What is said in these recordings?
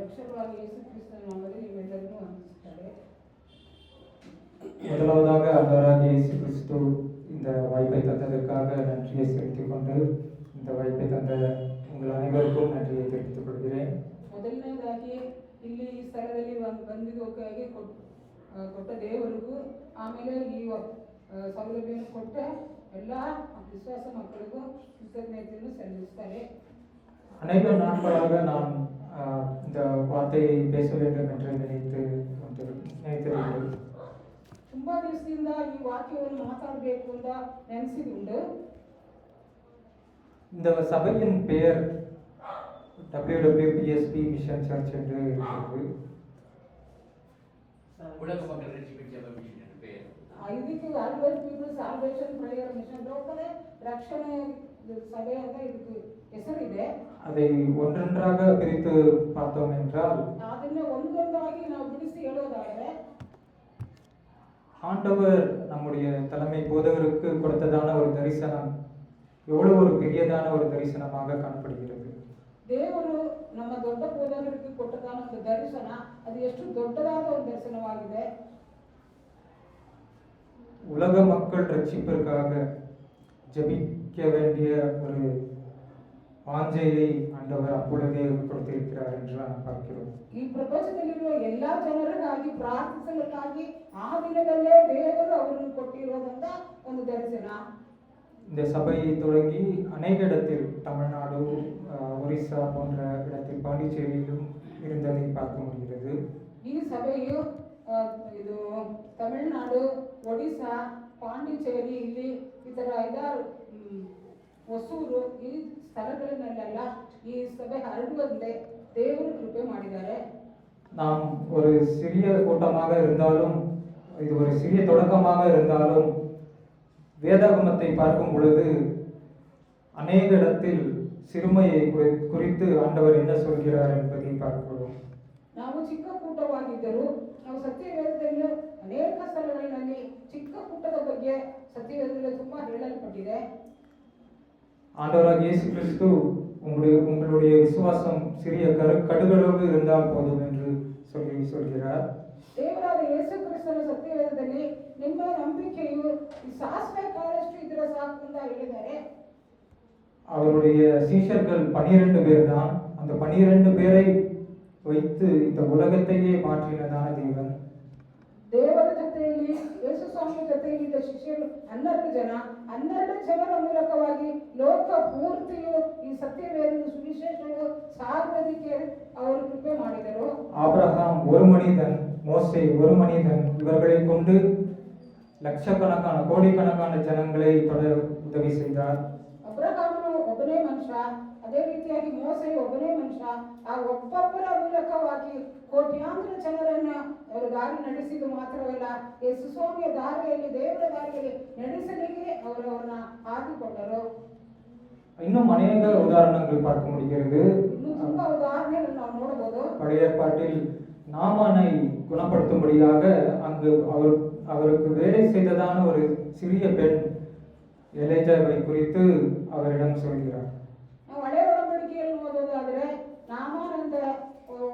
ರಕ್ಷಕರಾಗಿ ಯೇಸು ಕ್ರಿಸ್ತನ ನಾಮದಲ್ಲಿ ನಿಮ್ಮೆಲ್ಲರಿಗೂ ವಂದಿಸುತ್ತಾರೆ. முதலாவதாக ஆண்டவராகிய இயேசு கிறிஸ்து இந்த வாய்ப்பை தந்ததற்காக நன்றியை செலுத்திக் கொண்டு இந்த வாய்ப்பை தந்த உங்கள் அனைவருக்கும் நன்றியை தெரிவித்துக் கொள்கிறேன். ಮೊದಲನೇದಾಗಿ ಇಲ್ಲಿ ಈ ಸ್ಥಳದಲ್ಲಿ ಬಂದಿದ್ದಕ್ಕಾಗಿ ಕೊಟ್ಟ ದೇವರಿಗೂ ಆಮೇಲೆ ಈ ಸೌಲಭ್ಯವನ್ನು ಕೊಟ್ಟ ಎಲ್ಲ ವಿಶ್ವಾಸ ಮಕ್ಕಳಿಗೂ ಕೃತಜ್ಞತೆಯನ್ನು ಸಲ್ಲಿಸುತ್ತಾರೆ. அநேக நாட்களாக நான் இந்த வார்த்தையை பேச வேண்டும் என்று நினைத்திருக்கிறேன். ತುಂಬಾ ದಿವಸದಿಂದ ಈ ವಾಕ್ಯವನ್ನು ಮಾತಾಡಬೇಕು ಅಂತ ನೆನೆಸಿದುಂಟು. இந்த சபையின் பெயர் WWPSP மிஷன் சர்ச் என்று இருக்கிறது. உலக மக்கள் ரட்சிப்பின் ஜெப மிஷன் என்று பெயர். ಇದಕ್ಕೆ world people salvation prayer mission ಲೋಕದ ರಕ್ಷಣೆ ಸಭೆ ಅಂತ ಇದಕ್ಕೆ ಹೆಸರಿದೆ. அதை ஒன்றொன்றாக பிரித்து பார்த்தோம் என்றால் ಅದನ್ನ ಒಂದೊಂದಾಗಿ ನಾವು ಬಿಡಿಸಿ ಹೇಳೋದಾದರೆ ஆண்டவர் நம்முடைய தலைமை போதகருக்கு கொடுத்ததான ஒரு தரிசனம் எவ்வளவு ஒரு பெரியதான ஒரு தரிசனமாக காணப்படுகிறது. ದೇವರು ನಮ್ಮ ದೊಡ್ಡ ಬೋಧಕರಿಗೆ ಕೊಟ್ಟದಾನ ಒಂದು ದರ್ಶನ, ಅದು ಎಷ್ಟು ದೊಡ್ಡದಾದ ಒಂದು ದರ್ಶನವಾಗಿದೆ. உலக மக்கள் ரட்சிப்பிற்காக ஜெபிக்க வேண்டிய ஒரு வாஞ்சையை ஆண்டவர் அப்பொழுதே கொடுத்திருக்கிறார் என்று நாம் பார்க்கிறோம். ಈ ಪ್ರಪಂಚದಲ್ಲಿರುವ ಎಲ್ಲಾ ಜನರಿಗಾಗಿ ಪ್ರಾರ್ಥಿಸಲಿಕ್ಕಾಗಿ ಆ ದಿನದಲ್ಲೇ ದೇವರು ಅವರನ್ನು ಕೊಟ್ಟಿರುವುದಂತ ಒಂದು ದರ್ಶನ. இந்த சபையை தொடங்கி அநேக இடத்தில் தமிழ்நாடு, ஒரிசா போன்ற இடத்தில் பாண்டிச்சேரியிலும் இருந்ததை பார்க்க முடிகிறது. ಈ ಸಭೆಯು ಇದು ತಮಿಳುನಾಡು, ಒಡಿಶಾ, ಪಾಂಡಿಚೇರಿ ಇಲ್ಲಿ ಇದರ 5 ಹೊಸೂರು ಈ ಸ್ಥಳಗಳನ್ನೆಲ್ಲ ಈ ಸಭೆ ಹರಡುವಂತೆ ದೇವರು ಕೃಪೆ ಮಾಡಿದ್ದಾರೆ. நாம் ஒரு சிறிய கூட்டமாக இருந்தாலும், இது ஒரு சிறிய தொடக்கமாக இருந்தாலும், வேதாகமத்தை பார்க்கும் பொழுது அநேக இடத்தில் சிறுமையை குறித்து ஆண்டவர் என்ன சொல்கிறார் என்பதை பார்க்கிறோம். ನಾವು ಚಿಕ್ಕ ಕೂಟವಾಗಿದ್ದರೂ ನಾವು ಸತ್ಯವೇದದಲ್ಲಿ ಅನೇಕ ಸ್ಥಳಗಳಲ್ಲಿ ಚಿಕ್ಕ ಕೂಟದ ಬಗ್ಗೆ ಸತ್ಯವೇದದಲ್ಲಿ ತುಂಬಾ ಹೇಳಲ್ಪಟ್ಟಿದೆ. ஆண்டவராகிய இயேசு கிறிஸ்து உங்களுடைய விசுவாசம் சிறிய கடுகளவு இருந்தால் போதும் என்று சொல்கிறார். ದೇವರಾದ ಯೇಸು ಕ್ರಿಸ್ತನ ಸತ್ಯವೇದದಲ್ಲಿ ನಿಮ್ಮ ನಂಬಿಕೆಯು ಸಾಸಿವೆ ಕಾಳಷ್ಟು ಇದ್ರೆ ಸಾಕು ಅಂತ ಹೇಳಿದ್ದಾರೆ. அவருடைய சீஷர்கள் 12 பேர் தான். அந்த 12 பேரை வைத்து இந்த உலகத்தையே மாற்றினதான தேவன். ದೇವರ ಜೊತೆಯಲ್ಲಿ ಯೇಸು ಸ್ವಾಮಿ ಜೊತೆಯಲ್ಲಿದ್ದ ಶಿಷ್ಯರು 12 ಜನರ ಮೂಲಕವಾಗಿ ಲೋಕ ಪೂರ್ತಿಯು ಈ ಸತ್ಯವೇದ ಸುವಿಶೇಷವು ಸಾರ್ವಜನಿಕ ಅವರು ಕೃಪೆ ಮಾಡಿದರು. ஆபிரகாம் ஒரு மனிதன், மோசே ஒரு மனிதன், இவர்களை கொண்டு லட்சக்கணக்கான கோடிக்கணக்கான ஜனங்களை உதவி செய்தார். ಅಬ್ರಹಾಮನು ಒಬ್ಬನೇ ಮನುಷ್ಯ, ಅದೇ ರೀತಿಯಾಗಿ ಮೋಸೆ ಒಬ್ಬನೇ ಮನುಷ್ಯ. ಆ ಒಬ್ಬೊಬ್ಬರ ಮೂಲಕವಾಗಿ ಕೋಟ್ಯಾಂತರ ಜನರನ್ನ ಅವರು ದಾರಿ ನಡೆಸಿದ್ದು ಮಾತ್ರವಲ್ಲ, ಯೇಸು ಸ್ವಾಮಿಯ ದಾರಿಯಲ್ಲಿ, ದೇವರ ದಾರಿಯಲ್ಲಿ ನಡೆಸಲಿಕ್ಕೆ ಅವರನ್ನ ಹಾಕಿಕೊಂಡರು. இன்னும் அநேக உதாரணங்கள் பார்க்க முடிகிறது. ಇನ್ನೂ ತುಂಬಾ ಉದಾಹರಣೆಗಳು ನಾವು ನೋಡಬಹುದು. பழைய ஏற்பாட்டில் நாமானை குணப்படுத்தும்படியாக அங்கு அவருக்கு வேலை செய்ததான ஒரு சிறிய பெண் எலிஜாவை குறித்து அவரிடம் சொல்கிறார். ನಾವು ಹಳೆ ಒಡಂಬಡಿಕೆಯಲ್ಲಿ ಓದೋದಾದ್ರೆ ನಾಮಾನ್ ಅಂತ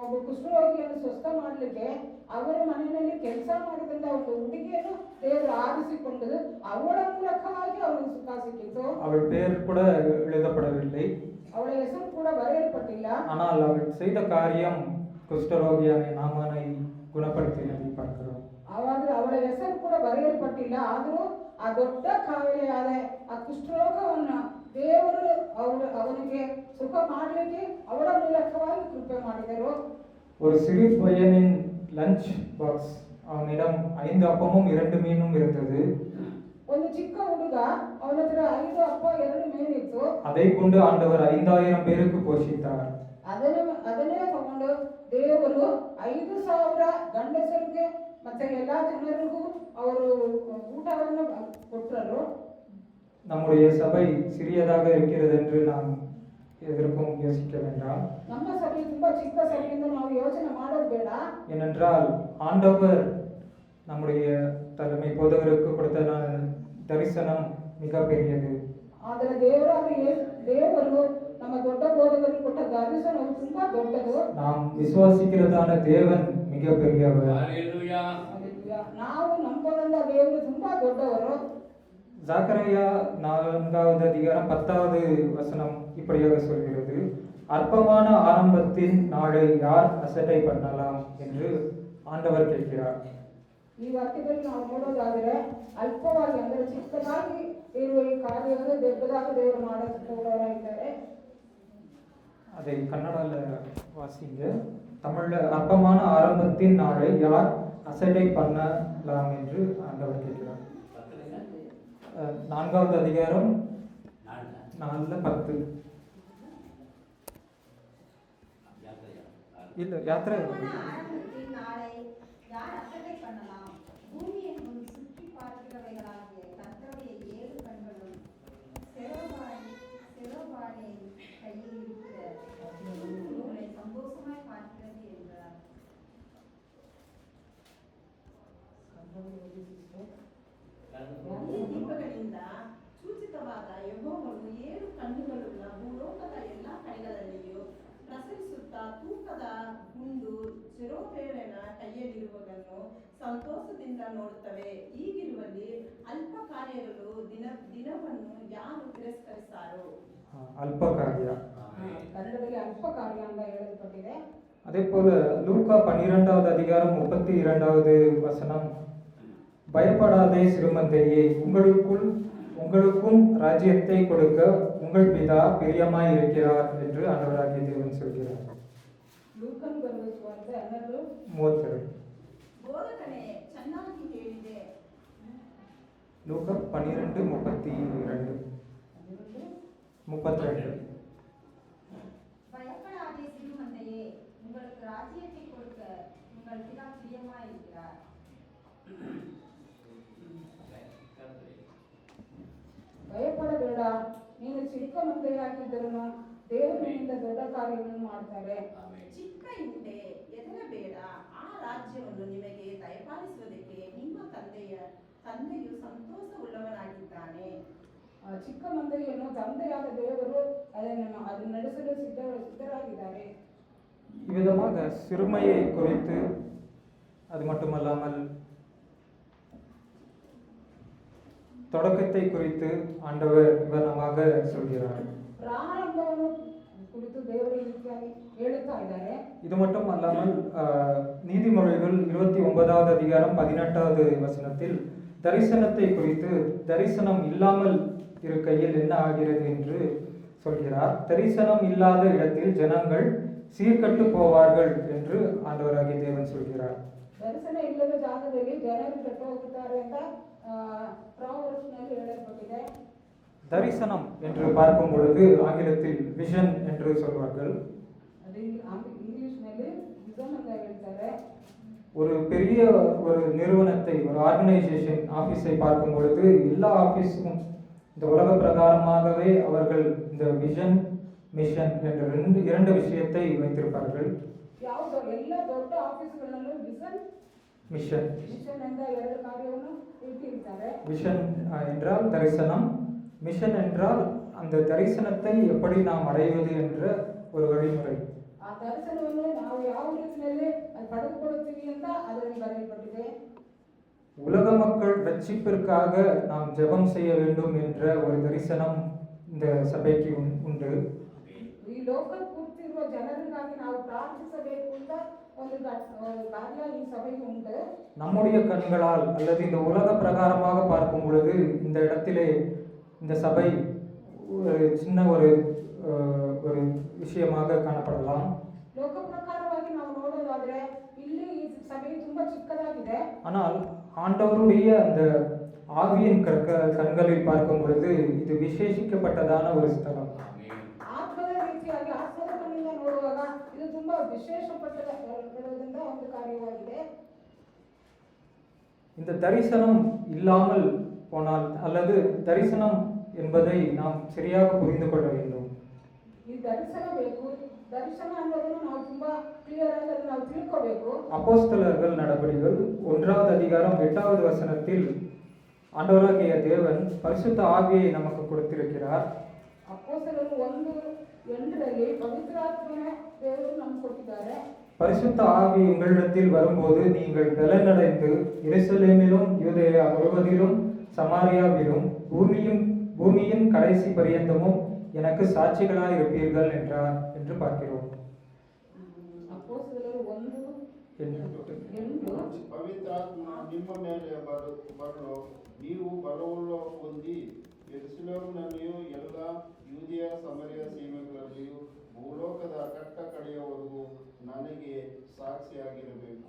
ಒಬ್ಬ ಕುಷ್ಠರೋಗಿಯನ್ನು ಸ್ವಸ್ಥ ಮಾಡಲಿಕ್ಕೆ ಅವರ ಮನೆಯಲ್ಲಿ ಕೆಲಸ ಮಾಡಿದಂತ ಒಂದು ಹುಡುಗಿಯನ್ನು ದೇವರು ಆರಿಸಿಕೊಂಡು ಅವಳ ಮೂಲಕವಾಗಿ ಅವನಿಗೆ ಸುಖ ಸಿಕ್ಕಿತು. அவள் பெயர் கூட எழுதப்படவில்லை, ಅವಳ ಹೆಸರು ಕೂಡ ಬರೆಯಲ್ಪಟ್ಟಿಲ್ಲ. ஆனால் அவள் செய்த காரியம் குஷ்டரோகியான நாமானை குணப்படுத்தினதை பார்க்கிறோம். ಆದ್ರೆ ಅವಳ ಹೆಸರು ಕೂಡ ಬರೆಯಲ್ಪಟ್ಟಿಲ್ಲ. ಆದರೂ ಆ ದೊಡ್ಡ ಕಾಯಿಲೆಯಾದ ಆ ಕುಷ್ಠರೋಗವನ್ನ ದೇವರು ಅವನಿಗೆ ಸುಖ ಮಾಡಲಿಕ್ಕೆ ಅವಳ ಮೂಲಕವಾಗಿ ಕೃಪೆ ಮಾಡಿದರು. ஒரு சிறு பையனின் லஞ்ச் பாக்ஸ், அவனிடம் 5 அப்பமும் 2 மீனும் இருந்தது. ಒಂದು ಚಿಕ್ಕ ಹುಡುಗ, ಅವನ ಹತ್ರ 5 ಅಪ್ಪ 2 ಮೀನು ಇತ್ತು. அதை கொண்டு ஆண்டவர் 5000 பேருக்கு போஷித்தார். ಅದನ್ನೇ ತಗೊಂಡು ದೇವರು 5000 ಗಂಡಸರಿಗೆ ಮತ್ತೆ ಎಲ್ಲಾ ಜನರಿಗೂ ಅವರು ಊಟವನ್ನು ಕೊಟ್ಟರು. நம்முடைய சபை சிறியதாக இருக்கிறது என்று நாம் எதற்கும் யோசிக்க வேண்டாம். ನಮ್ಮ ಸಭೆ ತುಂಬಾ ಚಿಕ್ಕ ಸಭೆಯಿಂದ ನಾವು ಯೋಚನೆ ಮಾಡೋದು ಬೇಡ. ஏனென்றால் ஆண்டவர் நம்முடைய தலைமை போதகருக்கு கொடுத்த தரிசனம் மிக பெரியது. ಆದರೆ ದೇವರು ನಮ್ಮ ದೊಡ್ಡ ಬೋಧಕರು ಕೊಟ್ಟ ದರ್ಶನವು ತುಂಬಾ ದೊಡ್ಡದು. நாம் விசுவாசிக்கிறதான தேவன் மிக பெரியவர். Hallelujah. ನಾವು ನಂಬೋದಂತ ದೇವರು ತುಂಬಾ ದೊಡ್ಡವರು. ஜாக்கரியா 4வது அதிகாரம் 10வது வசனம் இப்படியாக சொல்கிறது, அற்பமான ஆரம்பத்தின் நாளை யார் அசட்டை பண்ணலாம் என்று ஆண்டவர் கேட்கிறார். ಈ ವಾಕ್ಯದಲ್ಲಿ ನಾವು ನೋಡೋದಾದರೆ ಅಲ್ಪವಾಗಿ ಅಂದರೆ ಚಿಕ್ಕದಾಗಿ ಇರುವ ಈ ಕಾರ್ಯವನ್ನು ದೊಡ್ಡದಾಗಿ ದೇವರು ಮಾಡುವವರಾಗಿದ್ದಾರೆ. அதை கன்னடால வாசிங்க. தமிழ்ல அற்பமான ஆரம்பத்தின் நாளை யார் அசட்டை பண்ணலாம் என்று ஆண்டவர் கேட்கிறார். 4வது அதிகாரம் 4:10. இல்ல யாத்திரை ஆரம்பத்தின் நாளை யார் அசட்டை பண்ணலாம்? பூமி எங்கும் சுற்றி பார்க்கிறவைகளாகிய கர்த்தருடைய 7 கண்களும் செரோபானின் கையில் இருக்கிற உங்களை சந்தோஷமாய் பார்க்கிறது என்றார். ಈ ದೀಪಗಳಿಂದ ಸೂಚಿತವಾದ ಯೆಹೋವನು 7 ಕಣ್ಣುಗಳುಳ್ಳ ಭೂಲೋಕದ ಎಲ್ಲ ಕಡೆಗಳಲ್ಲಿಯೂ ಪ್ರಸರಿಸುತ್ತಾ ತೂಕದ ಗುಂಡು ಚೆರೋಬೇರನ ಕೈಯಲ್ಲಿರುವುದನ್ನು ಸಂತೋಷದಿಂದ ನೋಡುತ್ತವೆ. ಹೀಗಿರುವಲ್ಲಿ ಅಲ್ಪ ಕಾರ್ಯಗಳು ದಿನವನ್ನು ಯಾರು ತಿರಸ್ಕರಿಸಾರೋ? அல்ப காரியம். ಕನ್ನಡದಲ್ಲಿ ಅಲ್ಪ ಕಾರ್ಯ ಅಂತ ಹೇಳಲ್ಪಟ್ಟಿದೆ. அதே போல லூக்கா 12வது அதிகாரம் 32வது வசனம், பயப்படாதே சிறுமந்தையே, உங்களுக்கும் ராஜ்யத்தை கொடுக்க உங்கள் பிதா பிரியமாய் இருக்கிறார் என்று ஆண்டவராகிய தேவன் சொல்கிறார். ಲೂಕನ್ ಬರೆದ ಸುವಾರ್ತೆ 32. ಬೋಧಕನೇ ಚೆನ್ನಾಗಿ ಹೇಳಿದೆ. லூக்கா 12:32. பயப்படாதே சிறுமந்தையே, உங்களுக்கு ராஜ்யத்தை கொடுக்க உங்கள் பிதா பிரியமாய் இருக்கிறார். ಭಯಪಡಬೇಡ, ನೀನು ಚಿಕ್ಕ ಮಂದೆಯಾಗಿದ್ದರೂ ದೇವರು ನಿನ್ನಿಂದ ದೊಡ್ಡ ಕಾರ್ಯಗಳನ್ನು ಮಾಡ್ತಾರೆ. ಚಿಕ್ಕ ಹಿಂಡೆ ಹೆದರಬೇಡ, ಆ ರಾಜ್ಯವನ್ನು ನಿಮಗೆ ದಯಪಾಲಿಸುವುದಕ್ಕೆ ನಿಮ್ಮ ತಂದೆಯು ಸಂತೋಷವುಳ್ಳವನಾಗಿದ್ದಾನೆ. ಚಿಕ್ಕ ಮಂದೆಯನ್ನು ತಂದೆಯಾದ ದೇವರು ಅದನ್ನು ನಡೆಸಲು ಸಿದ್ಧರಾಗಿದ್ದಾರೆ. இவ்விதமாக சிறுமையை குறித்து, அது மட்டுமல்லாமல் தொடக்கத்தை குறித்து ஆண்டவர் விவரமாக சொல்கிறார். ಪ್ರಾರಂಭವನ್ನು ಕುರಿತು ದೇವರು ಈ ರೀತಿಯಾಗಿ ಹೇಳುತ್ತಾ ಇದ್ದಾರೆ. இது மட்டும் அல்லாமல் நீதிமொழிகள் 29வது அதிகாரம் 18வது வசனத்தில் தரிசனத்தை குறித்து, தரிசனம் இல்லாமல் இருக்கையில் என்ன ஆகிறது என்று சொல்கிறார். தரிசனம் இல்லாத இடத்தில் ஜனங்கள் சீர்கட்டு போவார்கள் என்று ஆண்டவராகிய தேவன் சொல்கிறார். ದರ್ಶನ ಇಲ್ಲದ ಜಾಗದಲ್ಲಿ ಜನರು ಕೆಟ್ಟು ಹೋಗುತ್ತಾರೆ ಅಂತ ಪ್ರಾವರ್ಸ್ನಲ್ಲಿ ಹೇಳಲ್ಪಟ್ಟಿದೆ. தரிசனம் என்று பார்க்கும் பொழுது ஆங்கிலத்தில் விஷன் என்று சொல்வார்கள். ಅದು ಇಂಗ್ಲಿಷ್ನಲ್ಲಿ ವಿಷನ್ ಅಂತ ಹೇಳ್ತಾರೆ. ஒரு பெரிய ஒரு நிறுவனத்தை, ஒரு ஆர்கனைசேஷன் ஆபீஸை பார்க்கும் பொழுது எல்லா ஆபீஸும் இந்த உலக பிரகாரமாகவே அவர்கள் இந்த விஷன் மிஷன் என்ற இரண்டு விஷயத்தை வைத்திருப்பார்கள். ಯಾವುದೋ ಎಲ್ಲ ದೊಡ್ಡ ಆಫೀಸ್ಗಳಲ್ಲೂ ವಿಷನ್ மிஷன் ಅಂತ ಎರಡು ಕಾರ್ಯವನ್ನು ಇಟ್ಟಿರ್ತಾರೆ. விஷன் என்றால் தரிசனம், மிஷன் என்றால் அந்த தரிசனத்தை எப்படி நாம் அடைவது என்ற ஒரு வழிமுறை. ಆ ದರ್ಶನವನ್ನು ನಾವು ಯಾವ ರೀತಿಯಲ್ಲಿ ಪಡೆದುಕೊಳ್ಳುತ್ತೀವಿ ಅಂತ ಅದರಲ್ಲಿ ಬರೆಯಲ್ಪಟ್ಟಿದೆ. உலக மக்கள் ரட்சிப்பிற்காக நாம் ஜெபம் செய்ய வேண்டும் என்ற ஒரு தரிசனம் இந்த சபைக்கு உண்டு. ಈ ಲೋಕ ಕೂತಿರುವ ಜನರಿಗಾಗಿ ನಾವು ಪ್ರಾರ್ಥಿಸಬೇಕು ಅಂತ ಒಂದು ಕಾರ್ಯ ಈ ಸಭೆಗೆ ಉಂಟು. நம்முடைய கண்களால் அல்லது இந்த உலக பிரகாரமாக பார்க்கும் பொழுது இந்த இடத்திலே இந்த சபை ஒரு சின்ன ஒரு விஷயமாக காணப்படலாம். ಲೋಕ ಪ್ರಕಾರವಾಗಿ ನಾವು ನೋಡೋದಾದ್ರೆ ಇಲ್ಲಿ ಈ ಸಭೆ ತುಂಬಾ ಚಿಕ್ಕದಾಗಿದೆ. ஆனால் ஆண்டவருடைய அந்த ஆவியின் கண்களில் பார்க்கும் பொழுது இது விசேஷிக்கப்பட்டதான ஒரு ஸ்தலம். ಆತ್ಮದ ರೀತಿಯಾಗಿ ಆತ್ಮದ ಕಣ್ಣಿಂದ ನೋಡುವಾಗ ಇದು ತುಂಬಾ ವಿಶೇಷಪಟ್ಟದಿಂದ ಒಂದು ಕಾರ್ಯವಾಗಿದೆ. இந்த தரிசனம் இல்லாமல் போனால் அல்லது தரிசனம் என்பதை நாம் சரியாக புரிந்து கொள்ள வேண்டும். ಈ ದರ್ಶನ ಬೇಕು. ದರ್ಶನ ಅನ್ನೋದನ್ನು ನಾವು ತುಂಬಾ ಕ್ಲಿಯರ್ ಆಗಿ ಅದನ್ನು ನಾವು ತಿಳ್ಕೋಬೇಕು. அப்போஸ்தலர்கள் நடபடிகள் 1வது அதிகாரம் 8வது வசனத்தில் ஆண்டவராகிய தேவன் பரிசுத்த ஆவியை நமக்கு கொடுத்திருக்கிறார். அப்போஸ்தலರು 1 ಎಂಟರಲ್ಲಿ ಪವಿತ್ರಾತ್ಮನ ದೇವರು ನಮ್ಗೆ ಕೊಟ್ಟಿದ್ದಾರೆ. பரிசுத்த ஆவி உங்களிடத்தில் வரும்போது நீங்கள் பலனடைந்து எருசலேமிலும் யூதேயா முழுவதிலும் சமாரியாவிலும் பூமியின் கடைசி பரியந்தமும் எனக்கு சாட்சிகளாய் இருப்பீர்கள் என்றார் என்று பார்க்கிறோம். ಅಪೊಸ್ತಲರು 1:8 ಪವಿತ್ರಾತ್ಮ ನಿಮ್ಮ ಮೇಲೆ ಬರಲು ನೀವು ಬಲವುಳ್ಳ ಹೊಂದಿ ಯೆರೂಸಲೇಮಿನಲ್ಲಿಯೂ ಎಲ್ಲ ಯೂದೆಯ ಸಮರಿಯ ಸೀಮೆಗಳಲ್ಲಿಯೂ ಭೂಲೋಕದ ಕಟ್ಟ ಕಡೆಯವರೆಗೂ ನನಗೆ ಸಾಕ್ಷಿಯಾಗಿರಬೇಕು.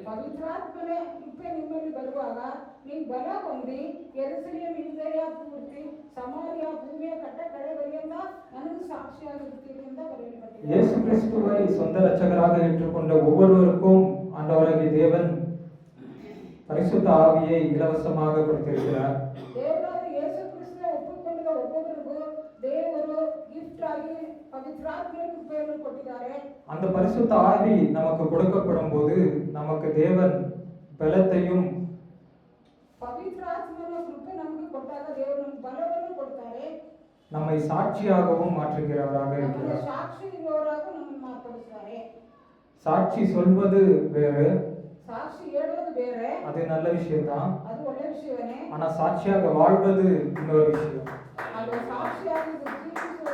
ಪವಿತ್ರಾತ್ಮನ ಕೃಪೆ ನಿಮ್ಮಲ್ಲಿ ಬರುವಾಗ ನೀವು ಬಲ ಹೊಂದಿ ಯೆರೂಸಲೇಮ್ ಯೂದೆಯ ಪೂರ್ತಿ ಸಮಾರ್ಯ ಭೂಮಿಯ ಕಟ್ಟ ಕಡೆಯವರೆಗಿಂದ ನನಗೆ ಸಾಕ್ಷಿಯಾಗಿರ್ತೀರಿ ಅಂತ ಬರೆಯಲ್ಪಟ್ಟಿದೆ. இயேசு கிறிஸ்துவை சொந்த இரட்சகராக ஏற்றுக்கொண்ட ஒவ்வொருவருக்கும் ஆண்டவராகிய தேவன் பரிசுத்த ஆவியை இலவசமாக கொடுத்திருக்கிறார். ದೇವರಾದ ಯೇಸು ಕ್ರಿಸ್ತನ ಒಪ್ಪಿಕೊಂಡಿರುವ ಒಬ್ಬೊಬ್ಬರಿಗೂ ದೇವರು ಗಿಫ್ಟ್ ಆಗಿ ಪವಿತ್ರಾತ್ಮನ ಕೃಪೆಯನ್ನು ಕೊಟ್ಟಿದ್ದಾರೆ. அந்த பரிசுத்த ஆவி நமக்கு கொடுக்கப்படும் போது நமக்கு தேவன் பலத்தையும் ಪವಿತ್ರಾತ್ಮನ ಕೃಪೆ ನಮಗೆ ಕೊಟ್ಟಾಗ ದೇವರು ನಮಗೆ ಬಲವನ್ನು ಕೊಡ್ತಾರೆ. நம்மை சாட்சியாகவும் மாற்றுகிறவராக ನಮಗೆ இருக்கிறார். ಸಾಕ್ಷಿ ಇರುವವರಾಗೂ ನಮ್ಮನ್ನು ಮಾರ್ಪಡಿಸ್ತಾರೆ. சாட்சி சொல்வது வேறு, ಸಾಕ್ಷಿ ಹೇಳೋದು ಬೇರೆ, அது நல்ல விஷயம்தான். ಅದು ಒಳ್ಳೆ ವಿಷಯವೇ. ஆனா சாட்சியாக வாழ்வது இன்னொரு விஷயம். ಅದು ಸಾಕ್ಷಿಯಾಗಿ ಜೀವಿಸೋದು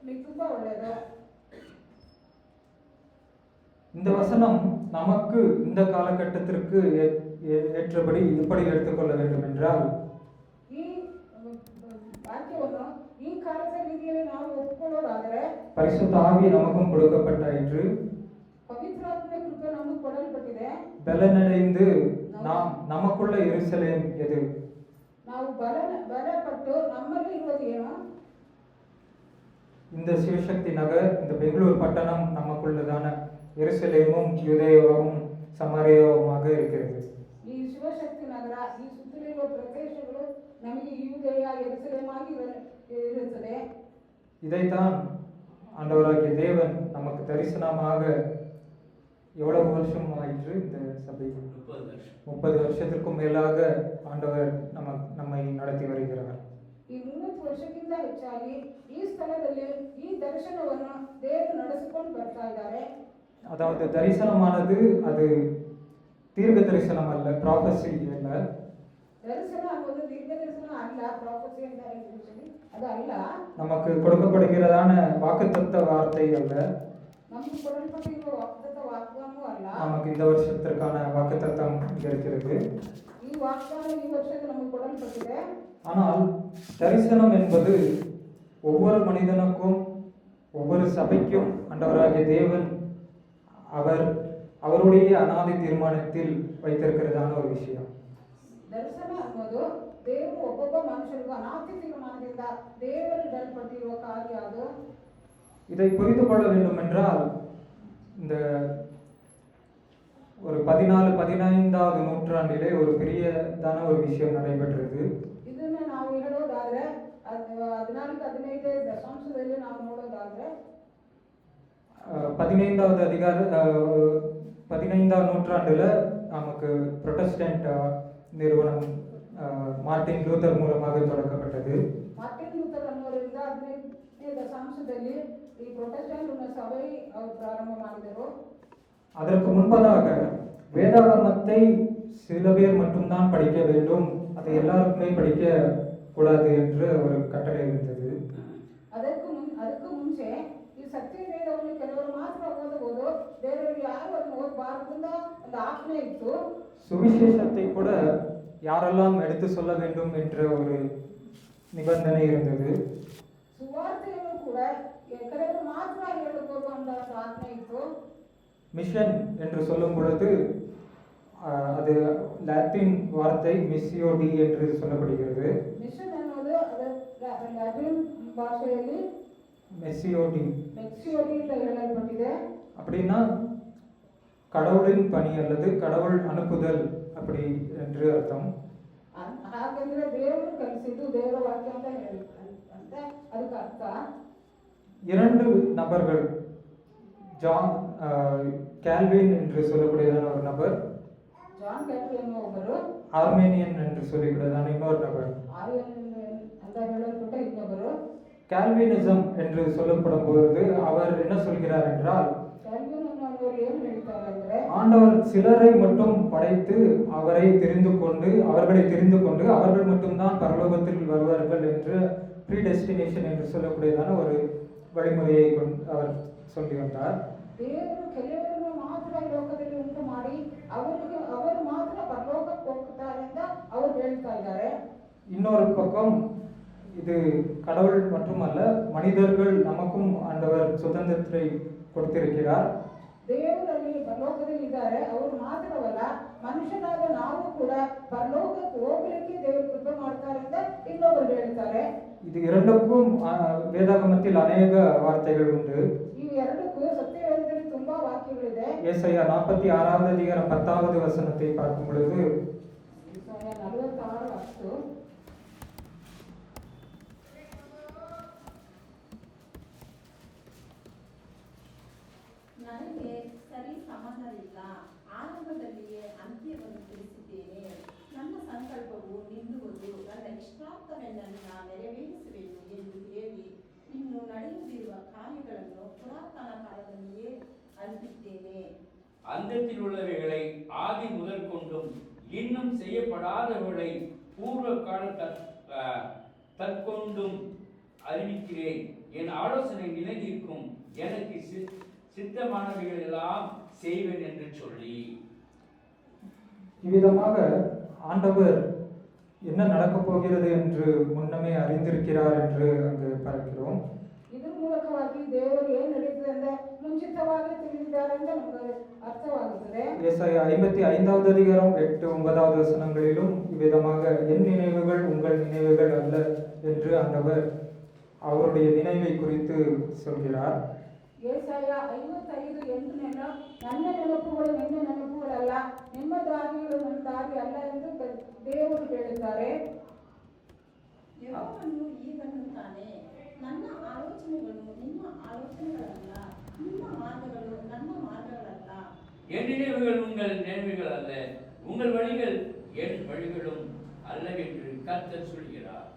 ನಿಮಗೆ ತುಂಬಾ ಒಳ್ಳೆಯದು. இந்த வசனம் நமக்கு இந்த காலகட்டத்திற்கு ஏற்றபடி எப்படி எடுத்துக்கொள்ள வேண்டும் என்றால், ಈ ವಾಕ್ಯವನ್ನು ಈ ಕಾಲದ ರೀತಿಯಲ್ಲಿ ನಾವು ಒಪ್ಪಿಕೊಳ್ಳೋದಾದರೆ பரிசுத்த ஆவி நமக்கும் கொடுக்கப்பட்டாயிற்று. ಪವಿತ್ರಾತ್ಮನ ಕೃಪೆ ನಮಗೆ ಕೊಡಲ್ಪಟ್ಟಿದೆ. பலனடைந்து நாம் நமக்குள்ள எருசலேம் எது? ನಾವು ಬಲಪಟ್ಟು ನಮ್ಮಲ್ಲಿ ಇರುವುದು ಏನು? இந்த சிவசக்தி நகர், இந்த பெங்களூர் பட்டணம் நமக்குள்ளதான எருசலேமும் யூதேயாவும் சமாரியாவுமாக இருக்கிறது. ಈ ಶಿವಶಕ್ತಿ ನಗರ, ಈ ಸುತ್ತಲಿರುವ ಪ್ರದೇಶಗಳು ನಮಗೆ ಯೂದೆಯ ಯೆರೂಸಲೇಮ್ ಆಗಿ ಇರುತ್ತದೆ. இதைத்தான் ஆண்டவராகிய தேவன் நமக்கு தரிசனமாக எவ்வளவு வருஷம் ஆயிற்று இந்த சபை? 30 வருஷத்திற்கும் மேலாக ஆண்டவர் நம்மை நடத்தி வருகிறார். ಈ 30 ವರ್ಷಕ್ಕಿಂತ ಹೆಚ್ಚಾಗಿ ಈ ಸ್ಥಳದಲ್ಲಿ ಈ ದರ್ಶನವನ್ನು ದೇವರು ನಡೆಸಿಕೊಂಡು ಬರ್ತಾ ಇದ್ದಾರೆ. அதாவது தரிசனமானது அது தீர்க்க தரிசனம் அல்ல, ப்ராஃபஸி அல்ல. ದರ್ಶನ ಅನ್ನೋದು ದೀರ್ಘ ದರ್ಶನ ಅಲ್ಲ, ಪ್ರಾಫೆಸಿ ಅಂತಾರೆ ಇಂಗ್ಲಿಷಲ್ಲಿ, ಅದು ಅಲ್ಲ. நமக்கு கொடுக்கப்படுகிறதான வாக்குத்தத்த வார்த்தை அல்ல. ನಮಗೆ ಕೊಡಲ್ಪಟ್ಟಿರುವ ವಾಗ್ದಾನ ವಾಗ್ದಾನವೂ ಅಲ್ಲ. நமக்கு இந்த வருஷத்திற்கான வாக்குத்தத்தம் இங்க இருக்கிறது. ಈ ವಾಗ್ದಾನ ಈ ವರ್ಷಕ್ಕೆ ನಮಗೆ ಕೊಡಲ್ಪಟ್ಟಿದೆ. ஆனால் தரிசனம் என்பது ஒவ்வொரு மனிதனுக்கும் ஒவ்வொரு சபைக்கும் ஆண்டவராகிய தேவன் அவருடைய அநாதி தீர்மானத்தில் வைத்திருக்கிறதான ஒரு விஷயம். ದರ್ಶನ ಅನ್ನೋದು ದೇವರು ಒಬ್ಬೊಬ್ಬ ಮನುಷ್ಯರಿಗೂ ಅನಾದಿ ತೀರ್ಮಾನದಿಂದ ದೇವರಿಡಲ್ಪಟ್ಟಿರುವ ಕಾರ್ಯ. ಅದು இதை புரிந்து கொள்ள வேண்டும் என்றால், இந்த ஒரு 14-15வது நூற்றாண்டிலே ஒரு பெரியதான ஒரு விஷயம் நடைபெற்றது. ಇದನ್ನ ನಾವು ಹೇಳೋದಾದ್ರೆ 14-15 ದಶಾಂಶದಲ್ಲಿ ನಾವು ನೋಡೋದಾದ್ರೆ 15வது நூற்றாண்டுல நமக்கு புரொட்டஸ்டன்ட் நிறுவனம் மார்ட்டின் லூதர் மூலமாக தொடங்கப்பட்டது. ಮಾರ್ಟಿನ್ ಲೂಥರ್ ಅನ್ನೋರಿಂದ 15ನೇ ದಶಾಂಶದಲ್ಲಿ ಈ ಪ್ರೊಟೆಸ್ಟೆಂಟ್ ಸಭೆ ಅವರು ಪ್ರಾರಂಭ ಮಾಡಿದರು. அதற்கு முன்பதாக வேதாகமத்தை சில பேர் மட்டும்தான் படிக்க வேண்டும், அதை எல்லாருக்குமே படிக்க கூடாது என்று ஒரு கட்டளை இருந்தது. ಅದಕ್ಕೂ ಮುಂಚೆ ಈ ಸತ್ಯ ವೇದವನ್ನು ಕೆಲವರು ಮಾತ್ರ ಓದಬಹುದು, ಬೇರೆಯವರು ಯಾರು ಅದನ್ನು ಓದಬಾರದು ಅಂತ ಒಂದು ಆಜ್ಞೆ ಇತ್ತು. சுவிசேஷத்தை கூட யாரெல்லாம் எடுத்து சொல்ல வேண்டும் என்ற ஒரு நிபந்தனை இருந்தது. ಸುವಾರ್ತೆಯನ್ನು ಕೂಡ ಕೆಲವರು ಮಾತ್ರ ಹೇಳಬಹುದು ಅಂತ ಆಜ್ಞೆ ಇತ್ತು. மிஷன் என்று சொல்லும் பொழுது அது லாத்தின் வார்த்தை மிஸ்ஸியோடி என்று சொல்லப்படுகிறது. ಮಿಷನ್ ಅನ್ನೋದು ಅದು ಲ್ಯಾಟಿನ್ ಭಾಷೆಯಲ್ಲಿ மெஸ்ஸியோடி ಅಂತ ಹೇಳಲ್ಪಟ್ಟಿದೆ. அப்படின்னா கடவுளின் பணி அல்லது கடவுள் அனுப்புதல் அப்படி என்று அர்த்தம். ಹಾಗಂದ್ರೆ ದೇವರು ಕಲಿಸಿದ್ದು ದೇವರ ವಾಕ್ಯ ಅಂತ ಅಂತ ಅದಕ್ಕೆ ಅರ್ಥ. 2 நபர்கள், ஜான் கேல்வின் என்று சொல்லக்கூடியதான ஒரு நபர், ಜಾನ್ ಕ್ಯಾಲ್ವಿನ್ ಒಬ್ಬರು, ஆர்மேனியன் என்று சொல்லக்கூடியதான இன்னொரு நபர். ಆರ್ಯನ್ ಅಂತ ಹೇಳಲ್ಪಟ್ಟ ಇನ್ನೊಬ್ಬರು. கால்வினிசம் என்று சொல்லப்படும் பொழுது அவர் என்ன சொல்கிறார் என்றால், ಕಲ್ವಿನ್ ಅನ್ನೋರು ಏನು ಹೇಳ್ತಾರೆ ಅಂದ್ರೆ, ஆண்டவர் சிலரை மட்டும் படைத்து அவர்களை தெரிந்து கொண்டு அவர்கள் மட்டும்தான் பரலோகத்தில் வருவார்கள் என்று ப்ரீடெஸ்டினேஷன் என்று சொல்லக்கூடியதான ஒரு வழிமுறையை அவர் சொல்லி வந்தார். ದೇವರು ಕೆಲವರನ್ನು ಮಾತ್ರ ಈ ಲೋಕದಲ್ಲಿ ಉಂಟು ಮಾಡಿ ಅವರು ಮಾತ್ರ ಪರಲೋಕಕ್ಕೆ ಹೋಗ್ತಾರೆ ಅಂತ ಅವರು ಹೇಳ್ತಾ ಇದ್ದಾರೆ. இன்னொரு பக்கம் இது கடவுள் மட்டுமல்ல, மனிதர்கள் நமக்கும் ஆண்டவர் சுதந்திரத்தை கொடுத்திருக்கிறார். ದೇವರಲ್ಲಿ ಪರಲೋಕದಲ್ಲಿ ಇದ್ದಾರೆ, ಅವರು ಮಾತ್ರವಲ್ಲ ಮನುಷ್ಯನಾದ ನಾವು ಕೂಡ ಪರಲೋಕಕ್ಕೆ ಹೋಗ್ಲಿಕ್ಕೆ ದೇವರು ಕೃಪೆ ಮಾಡ್ತಾರೆ ಅಂತ ಇನ್ನೊಬ್ಬರು ಹೇಳ್ತಾರೆ. இது இரண்டுக்கும் வேதாகமத்தில் அநேக வார்த்தைகள் உண்டு. ಇವು ಎರಡಕ್ಕೂ ಸತ್ಯವೇದದಲ್ಲಿ ತುಂಬಾ ವಾಕ್ಯಗಳಿದೆ. ஏசாயா 46வது அதிகாரம் 10வது வசனத்தை பார்க்கும் பொழுது, 46:10 ನನಗೆ ಸರಿ ಸಂಬಂಧವಿಲ್ಲ, ಆರಂಭದಲ್ಲಿಯೇ ಅಂತ್ಯವನ್ನು ತಿಳಿಸಿದ್ದೇನೆ. ನನ್ನ ಸಂಕಲ್ಪವು ನಿಲ್ಲುವುದು, ನನ್ನ ಇಷ್ಟಾರ್ಥವೆನ್ನನ್ನು ನೆರವೇರಿಸುವೆನು ಎಂದು ಹೇಳಿ ಇನ್ನು ನಡೆಯುತ್ತಿರುವ ಕಾರ್ಯಗಳನ್ನು ಪುರಾತನ ಕಾಲದಲ್ಲಿಯೇ ಅರಿತಿದ್ದೇನೆ. அந்தத்தில் உள்ளவைகளை ஆதி முதல் கொண்டும் இன்னும் செய்யப்படாதவர்களை பூர்வ கால தற்கொண்டும் அறிவிக்கிறேன். என் ஆலோசனை நிலைநிற்கும், எனக்கு சித்தமானவைகள் எல்லாம் செய்வேன் என்று சொல்லி. இவ்விதமாக ஆண்டவர் என்ன நடக்கப் போகிறது என்று முன்னமே அறிந்திருக்கிறார் என்று அங்கு பார்க்கிறோம். ಇದರ ಮೂಲಕವಾಗಿ ದೇವರು ಏನು ನಡೀತದೆ ಅಂದ್ರೆ ಮುಂಚಿತವಾಗಿ ತಿಳಿದಿದ್ದಾರೆ ಅಂತ ನಮಗೆ ಅರ್ಥವಾಗುತ್ತದೆ. ஏசாயா 55வது அதிகாரம் 8, 9வது வசனங்களிலும் இவ்விதமாக என் நினைவுகள் உங்கள் நினைவுகள் அல்ல என்று ஆண்டவர் அவருடைய நினைவை குறித்து சொல்கிறார். ಏಸಾಯ 55:8 ನನ್ನ ನೆನಪುಗಳು ನಿನ್ನ ನೆನಪುಗಳಲ್ಲ, ನಿಮ್ಮ ದಾರಿಗಳು ನನ್ನ ದಾರಿ ಅಲ್ಲ ಎಂದು ದೇವರು ಹೇಳಿದ್ದಾರೆ. ಯೆಹೋವನು ಹೀಗನ್ನುತ್ತಾನೆ, ನನ್ನ ಆಲೋಚನೆಗಳು ನಿಮ್ಮ ಆಲೋಚನೆಗಳಲ್ಲ, ನಿಮ್ಮ ಮಾರ್ಗಗಳು ನನ್ನ ಮಾರ್ಗಗಳಲ್ಲ. என் நினைவுகள் உங்கள் நினைவுகள் அல்ல, உங்கள் வழிகள் என் வழிகளும் அல்லவென்று கர்த்தர் சொல்கிறார்.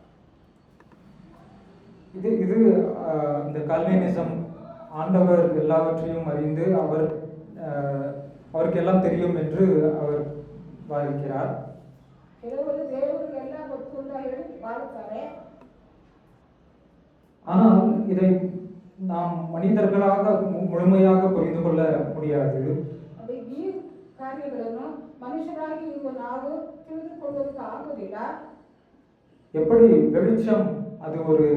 இது இந்த கால்வினிசம், ஆண்டவர் எல்லாவற்றையும் அறிந்து அவருக்கு எல்லாம் தெரியும் என்று அவர் வாதிக்கிறார். ಕೆಲವರು ದೇವರಿಗೆಲ್ಲ ಗೊತ್ತು ಅಂತ ಹೇಳಿ ಬಾಳುತ್ತಾರೆ. ஆனால் இதை நாம் மனிதர்களாக முழுமையாக புரிந்து கொள்ள முடியாது. ಅದು ಈ ಕಾರ್ಯಗಳನ್ನು ಮನುಷ್ಯರಾಗಿ ನಾವು ತಿಳಿದುಕೊಳ್ಳೋದಕ್ಕೆ ಆಗುವುದಿಲ್ಲ. எப்படி வெளிச்சம் அது ஒரு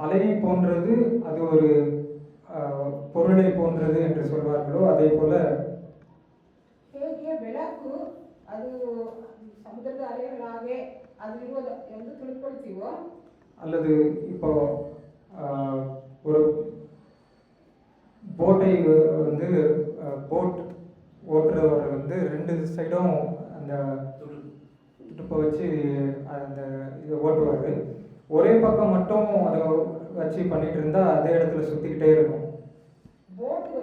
அலையை போன்றது, அது ஒரு பொருளை போன்றது என்று சொல்வார்களோ, அதே போல ಹೇಗೆ ಬೆಳಕು ಅದು ಸಮುದ್ರದ ಅಲೆಗಳಾಗೆ ಅದು ಇರುವುದು ಎಂದು ತಿಳ್ಕೊಳ್ತೀವೋ, அல்லது இப்போ ஒரு போட்டை வந்து போட் ஓட்டுறவர் வந்து 2 சைடும் அந்த துடுப்பை வச்சு அந்த இதை ஓட்டுவார். ஒரே பக்கம் மட்டும் அதை வச்சு பண்ணிட்டு இருந்தா அதே இடத்துல சுத்திக்கிட்டே இருக்கும். ಬೋಟ್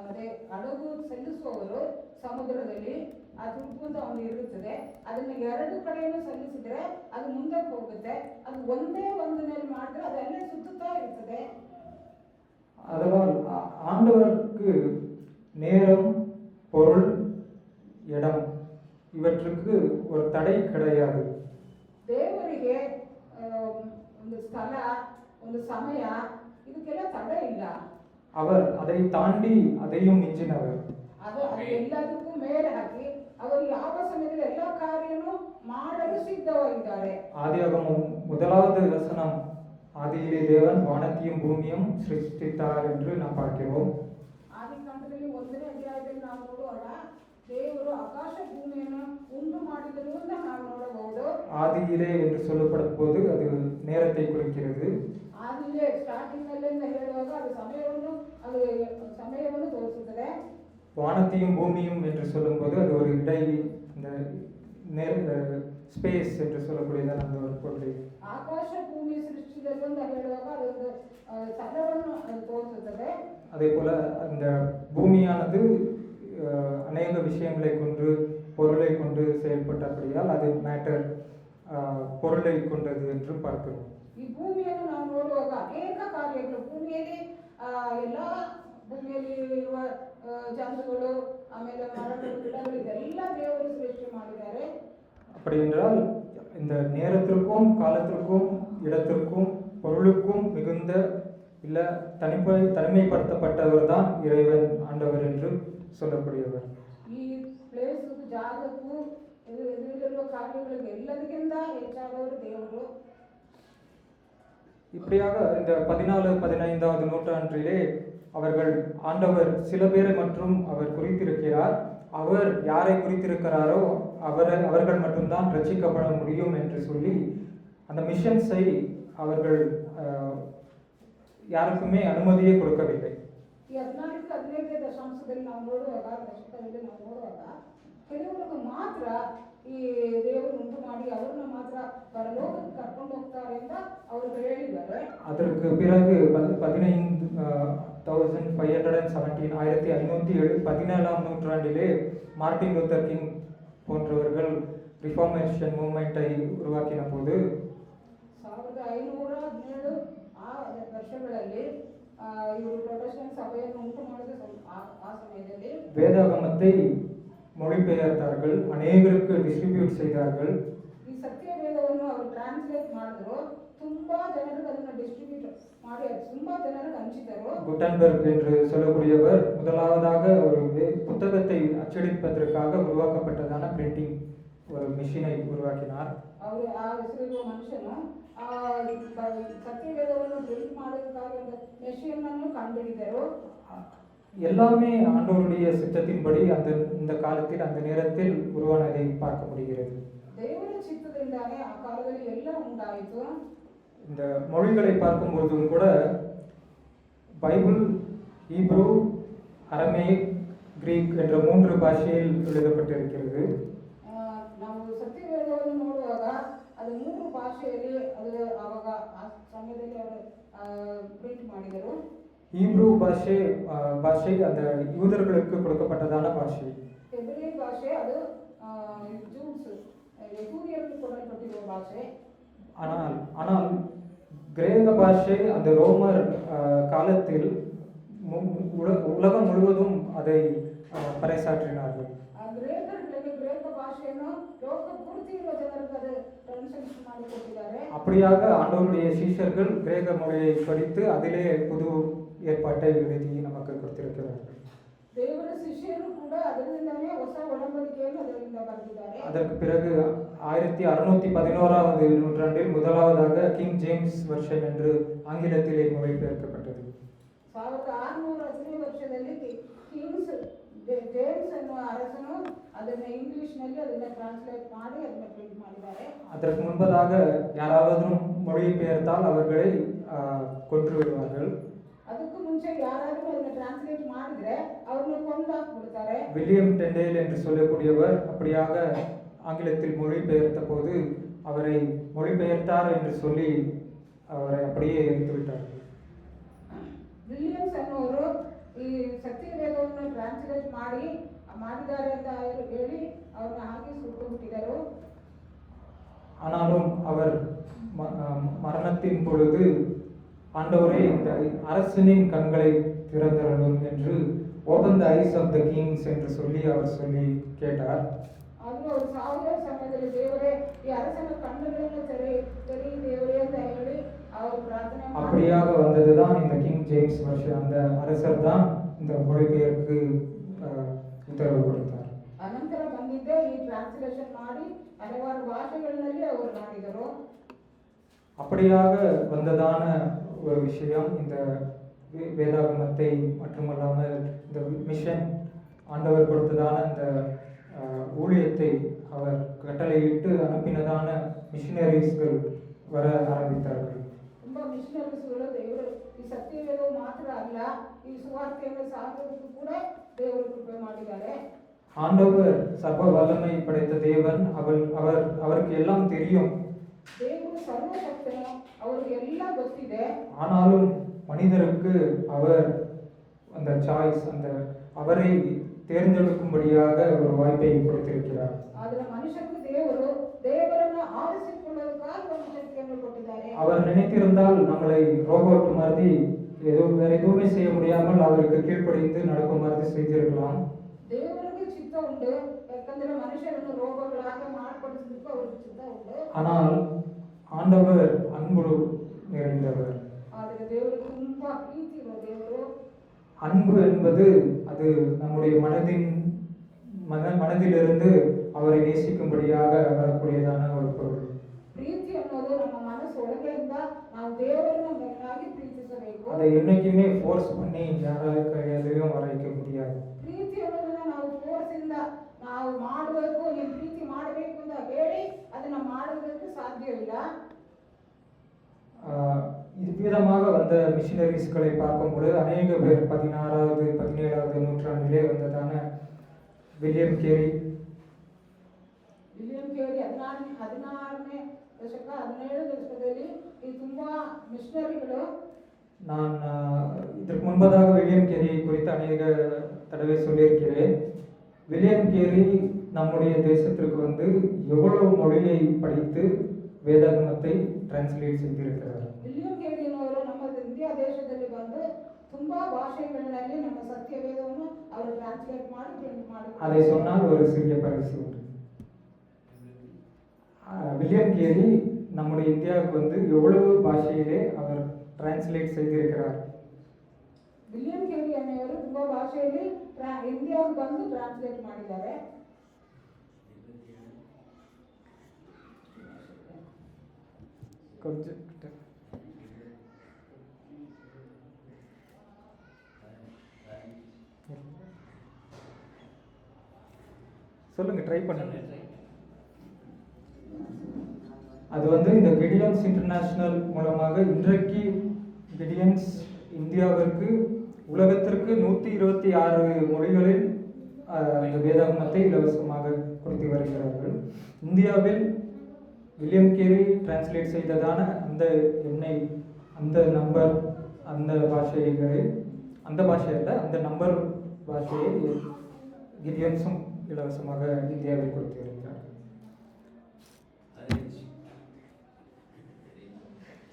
ಅದೇ ಹಡಗು ಸಲ್ಲಿಸುವವರು ಸಮುದ್ರದಲ್ಲಿ ಆ ತುಡುಪು ಅಂತ ಒಂದು ಇರುತ್ತದೆ, ಅದನ್ನ 2 ಕಡೆಯನ್ನು ಸಲ್ಲಿಸಿದ್ರೆ ಅದು ಮುಂದಕ್ಕೆ ಹೋಗುತ್ತೆ. ಅದು ಒಂದೇ ಒಂದು ಮೇಲೆ ಮಾಡಿದ್ರೆ ಅದಲ್ಲೇ ಸುತ್ತುತ್ತಾ ಇರ್ತದೆ. அதனால் ஆண்டவருக்கு நேரம், பொருள், இடம் இவற்றுக்கு ஒரு தடை கிடையாது. ದೇವರಿಗೆ ಒಂದು ಸ್ಥಳ, ಒಂದು ಸಮಯ, ಇದಕ್ಕೆಲ್ಲ ತಡೆ ಇಲ್ಲ. அவர் அதை தாண்டி அதையும் மிஞ்சினவர். ಅದು ಎಲ್ಲದಕ್ಕೂ ಮೇಲೆ ಹಾಕಿ ಅವರು ಯಾವ ಸಮಯದಲ್ಲಿ ಎಲ್ಲ ಕಾರ್ಯವನ್ನು ಮಾಡಲು ಸಿದ್ಧವಾಗಿದ್ದಾರೆ. ஆதியாகமம் 1வது வசனம், ஆதியிலே தேவன் வானத்தையும் பூமியும் சிருஷ்டித்தார் என்று நாம் பார்க்கிறோம். ಆದಿಕಾಂಡದಲ್ಲಿ 1ನೇ ಅಧ್ಯಾಯದಲ್ಲಿ ನಾವು ನೋಡುವಾಗ ದೇವರು ಆಕಾಶ ಭೂಮಿಯನ್ನು ಉಂಟು ಮಾಡಿದರು ಅಂತ ನಾವು ನೋಡಬಹುದು. ஆதியிலே என்று சொல்லப்படும் போது அது நேரத்தை குறிக்கிறது. ಆದಿಲೇ ಸ್ಟಾರ್ಟಿಂಗ್ ಅಲ್ಲಿಂದ ಹೇಳುವಾಗ ಅದು ಸಮಯವನ್ನು ತೋರಿಸುತ್ತದೆ. வானத்தையும் பூமியும் என்று சொல்லும்போது அது ஒரு இந்த ஸ்பேஸ் என்று சொல்லக்கூடியதான் அந்த ஒரு பொருள். ಆಕಾಶ ಭೂಮಿ ಸೃಷ್ಟಿಸಿದರು ಅಂತ ಹೇಳುವಾಗ ಅದೊಂದು ಸ್ಥಳವನ್ನು ಅದು ತೋರಿಸುತ್ತದೆ. அதே போல அந்த பூமியானது அநேக விஷயங்களை கொண்டு, பொருளை கொண்டு செயல்பட்டபடியால் அது மேட்டர், பொருளை கொண்டது என்று பார்க்கிறோம். ಈ ಭೂಮಿಯನ್ನು ನಾವು ನೋಡುವಾಗ ಅನೇಕ ಕಾರ್ಯಗಳು ಭೂಮಿಯಲ್ಲಿ ಎಲ್ಲ ಭೂಮಿಯಲ್ಲಿ ಇರುವ ಜಂತುಗಳು, ಆಮೇಲೆ ಮರಗಳು, ಗಿಡಗಳು ಇದೆಲ್ಲ ದೇವರು ಸೃಷ್ಟಿ ಮಾಡಿದ್ದಾರೆ. அப்படி என்றால் இந்த நேரத்திற்கும் காலத்திற்கும் இடத்திற்கும் பொருளுக்கும் மிகுந்த இல்ல தனிமைப்படுத்தப்பட்டவர் தான் இறைவன், ஆண்டவர் என்று சொல்லக்கூடியவர். ಈ ಪ್ಲೇಸ್ ಜಾಗಕ್ಕೂ ಇದರಲ್ಲಿರುವ ಕಾರ್ಯಗಳಿಗೆ ಎಲ್ಲದಕ್ಕಿಂತ ಹೆಚ್ಚಾದವರು ದೇವರು. இப்படியாக இந்த 14-15வது நூற்றாண்டிலே அவர்கள் ஆண்டவர் சில பேரை மற்றும் அவர் குறித்திருக்கிறார். அவர் யாரை குறித்திருக்கிறாரோ அவர்கள் மட்டும்தான் ரட்சிக்கப்பட முடியும் என்று சொல்லி அந்த மிஷன்ஸை அவர்கள் யாருக்குமே அனுமதியே கொடுக்கவில்லை. ಈ 14-15 ದಶಾಂಶದಲ್ಲಿ ನಾವು ನೋಡುವಾಗ, ದಶಕದಲ್ಲಿ ನಾವು ನೋಡುವಾಗ ಕೆಲವರಿಗೆ ಮಾತ್ರ ಈ ದೇವರು ಉಂಟು ಮಾಡಿ ಅವ್ರನ್ನ ಮಾತ್ರ ಪರಲೋಕಕ್ಕೆ ಕರ್ಕೊಂಡು ಹೋಗ್ತಾರೆ ಅಂತ ಅವರು ಹೇಳಿದ್ದಾರೆ. அதற்கு பிறகு 1517 நூற்றாண்டிலே மார்ட்டின் லூத்தர் கிங் போன்றவர்கள் ரிஃபார்மேஷன் மூவ்மெண்ட்டை உருவாக்கின போது 1517 ಆ ವರ್ಷಗಳಲ್ಲಿ ಇವರು ಪ್ರೊಟೆಸ್ಟೆಂಟ್ ಸಭೆಯನ್ನು ಉಂಟು ಮಾಡಿದ ಆ ಸಮಯದಲ್ಲಿ வேதாகமத்தை மொழிபெயர்த்தார்கள், அநேகருக்கு டிஸ்ட்ரிபியூட் செய்தார்கள். ಈ ಸತ್ಯ ವೇದವನ್ನು ಅವರು ಟ್ರಾನ್ಸ್ಲೇಟ್ ಮಾಡಿದ್ರು, ತುಂಬಾ ಜನರಿಗೆ ಅದನ್ನ ಡಿಸ್ಟ್ರಿಬ್ಯೂಟ್ ಮಾಡಿ ತುಂಬಾ ಜನರಿಗೆ ಹಂಚಿದರು. குட்டன்பெர்க் என்று சொல்லக்கூடியவர் முதலாவதாக ஒரு புத்தகத்தை அச்சடிப்பதற்காக உருவாக்கப்பட்டதான பிரிண்டிங் ஒரு மிஷினை உருவாக்கினார். ಅವರು ಆ ಹೆಸರಿರುವ ಮನುಷ್ಯನು ಸತ್ಯ ವೇದವನ್ನು ಪ್ರಿಂಟ್ ಮಾಡೋದಕ್ಕಾಗಿ ಒಂದು ಮೆಷಿನ್ ಅನ್ನು ಕಂಡುಹಿಡಿದರು. எல்லாமே ஆண்டவருடைய சித்தத்தின்படி இந்த காலத்தில் அந்த நேரத்தில் உருவானதை பார்க்க முடிகிறது. ದೇವರ ಚಿತ್ತದಿಂದಾನೇ ಆ ಕಾಲದಲ್ಲಿ ಎಲ್ಲ ಉಂಟಾಯಿತು. இந்த மொழிகளை பார்க்கும்போதும் கூட பைபிள் ஹீப்ரு, அரமேயிக், கிரீக் என்ற 3 பாஷையில் எழுதப்பட்டிருக்கிறது. ನಾವು ಸತ್ಯ ವೇದವನ್ನು ನೋಡುವಾಗ ಅದು 3 ಭಾಷೆಯಲ್ಲಿ ಅದು ಆವಾಗ ಆ ಸಮಯದಲ್ಲಿ ಅವರು ಪ್ರಿಂಟ್ ಮಾಡಿದರು. ஹீப்ரு பாஷை அந்த யூதர்களுக்கு கொடுக்கப்பட்டதான பாஷை. ಹೆಬ್ರಿ ಭಾಷೆ ಅದು ಜೂಸ್ ಯಹೂದಿಯರಿಗೆ ಕೊಡಲ್ಪಟ್ಟಿರುವ ಭಾಷೆ. ஆனால் கிரேக்க பாஷை அந்த ரோமர் காலத்தில் உலகம் முழுவதும் அதை பறைசாற்றினார்கள். ಗ್ರೇಕರಿಗೆ ಗ್ರೇಕ ಭಾಷೆಯನ್ನು ಲೋಕ ಪೂರ್ತಿ ಇರುವ ಜನರಿಗೆ ಅದು ಟ್ರಾನ್ಸ್ಲೇಷನ್ ಮಾಡಿ ಕೊಟ್ಟಿದ್ದಾರೆ. அப்படியாக ஆண்டவருடைய சீஷர்கள் கிரேக்க மொழியை படித்து அதிலே புது ஏற்பாட்டை எழுதி நமக்கு கொடுத்திருக்கிறார்கள். ದೇವರ ಶಿಷ್ಯರು ಕೂಡ ಅದರಿಂದನೇ ಹೊಸ ಒಡಂಬಡಿಕೆಯನ್ನು ಅದರಿಂದ ಬರೆದಿದ್ದಾರೆ. அதற்கு பிறகு 1611வது நூற்றாண்டில் முதலாவதாக கிங் ஜேம்ஸ் வெர்ஷன் என்று ஆங்கிலத்திலே மொழிபெயர்க்கப்பட்டது. 1610ನೇ ವರ್ಷದಲ್ಲಿ ಕಿಂಗ್ಸ್ ಜೇಮ್ಸ್ ಅನ್ನುವ ಅರಸನು ಅದನ್ನ ಇಂಗ್ಲಿಷ್ನಲ್ಲಿ ಅದನ್ನ ಟ್ರಾನ್ಸ್ಲೇಟ್ ಮಾಡಿ ಅದನ್ನ ಪ್ರಿಂಟ್ ಮಾಡಿದ್ದಾರೆ. அதற்கு முன்பதாக யாராவது மொழிபெயர்த்தால் அவர்களை கொன்று விடுவார்கள். ಅದಕ್ಕೂ ಮುಂಚೆ ಯಾರಾದರೂ ಅದನ್ನ ಟ್ರಾನ್ಸ್ಲೇಟ್ ಮಾಡಿದ್ರೆ ಅವ್ರನ್ನ ಕೊಂದಾಕ್ಬಿಡ್ತಾರೆ. வில்லியம் டெண்டேல் என்று சொல்லக்கூடியவர் அப்படியாக ஆங்கிலத்தில் மொழிபெயர்த்த போது அவரை மொழிபெயர்த்தார் என்று சொல்லி அவரை அப்படியே எரித்து விட்டார்கள். ವಿಲಿಯಮ್ಸ್ ಅನ್ನೋರು ಈ ಸತ್ಯ ವೇದವನ್ನು ಟ್ರಾನ್ಸ್ಲೇಟ್ ಮಾಡಿದ್ದಾರೆ ಅಂತ ಹೇಳಿ ಅವ್ರನ್ನ ಹಾಗೆ ಸುಟ್ಟು ಬಿಟ್ಟಿದ್ದಾರೆ. ஆனாலும் அவர் மரணத்தின் பொழுது ஆண்டவரே இந்த அரசனின் கண்களை திறந்தருளும் என்று open the eyes of the kings என்று சொல்லி அவர் சொல்லி கேட்டார். ಆದರೂ ಅವರು ಸಾವಿರ ಸಮಯದಲ್ಲಿ ದೇವರೇ ಈ ಅರಸನ ಕಣ್ಣುಗಳನ್ನು ತೆರೆಯಿ ದೇವರೇ ಅಂತ ಹೇಳಿ ಅವರು ಪ್ರಾರ್ಥನೆ ಮಾಡಿ அப்படியாக வந்ததுதான் இந்த கிங் ஜேம்ஸ் வெர்ஷன். அந்த அரசர் தான் இந்த மொழிபெயர்க்கு உத்தரவு கொடுத்தார். ಅನಂತರ ಬಂದಿದ್ದೆ ಈ ಟ್ರಾನ್ಸ್ಲೇಷನ್ ಮಾಡಿ ಹಲವಾರು ಭಾಷೆಗಳಲ್ಲಿ ಅವರು ಮಾಡಿದರು. அப்படியாக வந்ததான ஒரு விஷயம் இந்த வேதாகமத்தை மட்டுமல்லாமல் இந்த மிஷன் ஆண்டவர் கொடுத்ததான இந்த ஊழியத்தை அவர் கட்டளையிட்டு அனுப்பினதான மிஷனரிஸ்கள் வர ஆரம்பித்தார்கள். ತುಂಬಾ ಮಿಷನರೀಸ್ಗಳು ದೇವರು ಈ ಸತ್ಯವೇದವು ಮಾತ್ರ ಅಲ್ಲ, ಈ ಸುವಾರ್ತೆಯನ್ನು ಸಾರುವುದಕ್ಕೂ ಕೂಡ ದೇವರು ಕೃಪೆ ಮಾಡಿದ್ದಾರೆ. ஆண்டவர் சர்வ வல்லமை படைத்த தேவன். அவருக்கு எல்லாம் தெரியும். ದೇವರು ಸರ್ವಶಕ್ತನು, ಅವರಿಗೆ ಎಲ್ಲ ಗೊತ್ತಿದೆ. ஆனாலும் மனிதருக்கு அவர் அந்த சாய்ஸ், அவரை தேர்ந்தெடுக்கும்படியாக ஒரு வாய்ப்பை கொடுத்திருக்கிறார். ಆದರೆ ಮನುಷ್ಯನಿಗೆ ದೇವರು ದೇವರನ್ನ ಆರಿಸಿಕೊಳ್ಳುವುದಕ್ಕಾಗಿ ಒಂದು ಶಕ್ತಿಯನ್ನು ಕೊಟ್ಟಿದ್ದಾರೆ. அவர் நினைத்திருந்தால் நம்மளை ரோபோட் மாதிரி வேற எதுவுமே செய்ய முடியாமல் அவருக்கு கீழ்ப்படிந்து நடக்கும் மாதிரி செய்திருக்கலாம். ದೇವರಿಗೆ ಚಿತ್ತ ಉಂಟು, ಯಾಕಂದ್ರೆ ಮನುಷ್ಯರನ್ನು ರೋಗಗಳಾಗ ಮಾರ್ಪಡಿಸಲಿಕ್ಕೆ ಅವರಿಗೆ ಚಿತ್ತ ಉಂಟು. ஆனால் ஆண்டவர் அன்பு நிறைந்தவர். ಆದರೆ ದೇವರಿಗೆ ತುಂಬಾ ಪ್ರೀತಿ ಇರುವ ದೇವರು. அன்பு என்பது அது நம்முடைய மனதிலிருந்து அவரை நேசிக்கும்படியாக வரக்கூடியதான ஒரு பொருள். ಪ್ರೀತಿ ಅನ್ನೋದು ನಮ್ಮ ಮನಸ್ಸು ಒಳಗೆಯಿಂದ ನಾವು ದೇವರನ್ನ ಮೆಚ್ಚಾಗಿ ಪ್ರೀತಿಸಬೇಕು. அதை என்னைக்குமே ஃபோர்ஸ் பண்ணி யாரால கையாலையும் வர வைக்க முடியாது. ಪ್ರೀತಿ ಅನ್ನೋದನ್ನ ನಾವು ಫೋರ್ಸ್ ಇಂದ ನಾವು ಮಾಡಬೇಕು, ನೀನು ಪ್ರೀತಿ ಮಾಡಬೇಕು ಅಂತ ಹೇಳಿ ಅದನ್ನ ಮಾಡೋದಕ್ಕೆ ಸಾಧ್ಯವಿಲ್ಲ. இது விதமாக வந்த மிஷினரிஸ்களை பார்க்கும் பொழுது அநேக பேர் 16வது 17வது நூற்றாண்டிலே வந்ததான வில்லியம் கேரி 16ನೇ ದಶಕ 17ನೇ ದಶಕದಲ್ಲಿ ಈ ತುಂಬಾ ಮಿಷನರಿಗಳು. நான் இதற்கு முன்பதாக வில்லியம் கேரியை குறித்து அநேக தடவை சொல்லியிருக்கிறேன். வில்லியம் கேரி நம்முடைய தேசத்திற்கு வந்து எவ்வளவு மொழியை படித்து வேதாகமத்தை டிரான்ஸ்லேட் செய்திருக்கிறார். ವಿಲಿಯಂ ಕೇರಿಯವರು ನಮ್ಮ ಇಂಡಿಯಾ ದೇಶದಲ್ಲಿ ಬಂದು ತುಂಬಾ ಭಾಷೆಗಳಲ್ಲಿ ನಮ್ಮ ಸತ್ಯವೇದವನ್ನು ಅವರು ಟ್ರಾನ್ಸ್ಲೇಟ್ ಮಾಡಿ ಪ್ರಿಂಟ್ ಮಾಡಿ அதை சொன்னால் ஒரு சிறிய பரிசு உண்டு. வில்லியம் கேரி நம்முடைய இந்தியாவுக்கு வந்து எவ்வளவு பாஷையிலே அவர் டிரான்ஸ்லேட் செய்திருக்கிறார். ವಿಲಿಯಂ ಕೇರಿ ಅನ್ನೋರು ತುಂಬಾ ಭಾಷೆಯಲ್ಲಿ ಇಂಡಿಯಾಗೆ ಬಂದು ಟ್ರಾನ್ಸ್ಲೇಟ್ ಮಾಡಿದ್ದಾರೆ. கொஞ்சம் சொல்லுங்க, ட்ரை பண்ணுங்க. அது வந்து இந்த கிடியன்ஸ் இன்டர்நேஷனல் மூலமாக இன்றைக்கு கிடியன்ஸ் இந்தியாவிற்கு உலகத்திற்கு 126 மொழிகளில் இந்த வேதாகமத்தை இலவசமாக கொடுத்து வருகிறார்கள். இந்தியாவில் வில்லியம் கேரி டிரான்ஸ்லேட் செய்ததான அந்த எண்ணெய், அந்த நம்பர், அந்த பாஷைகளை, அந்த பாஷை அல்ல, அந்த நம்பர் பாஷையை கிடியன்ஸும் இலவசமாக இந்தியாவில் கொடுத்து வருகிறார்.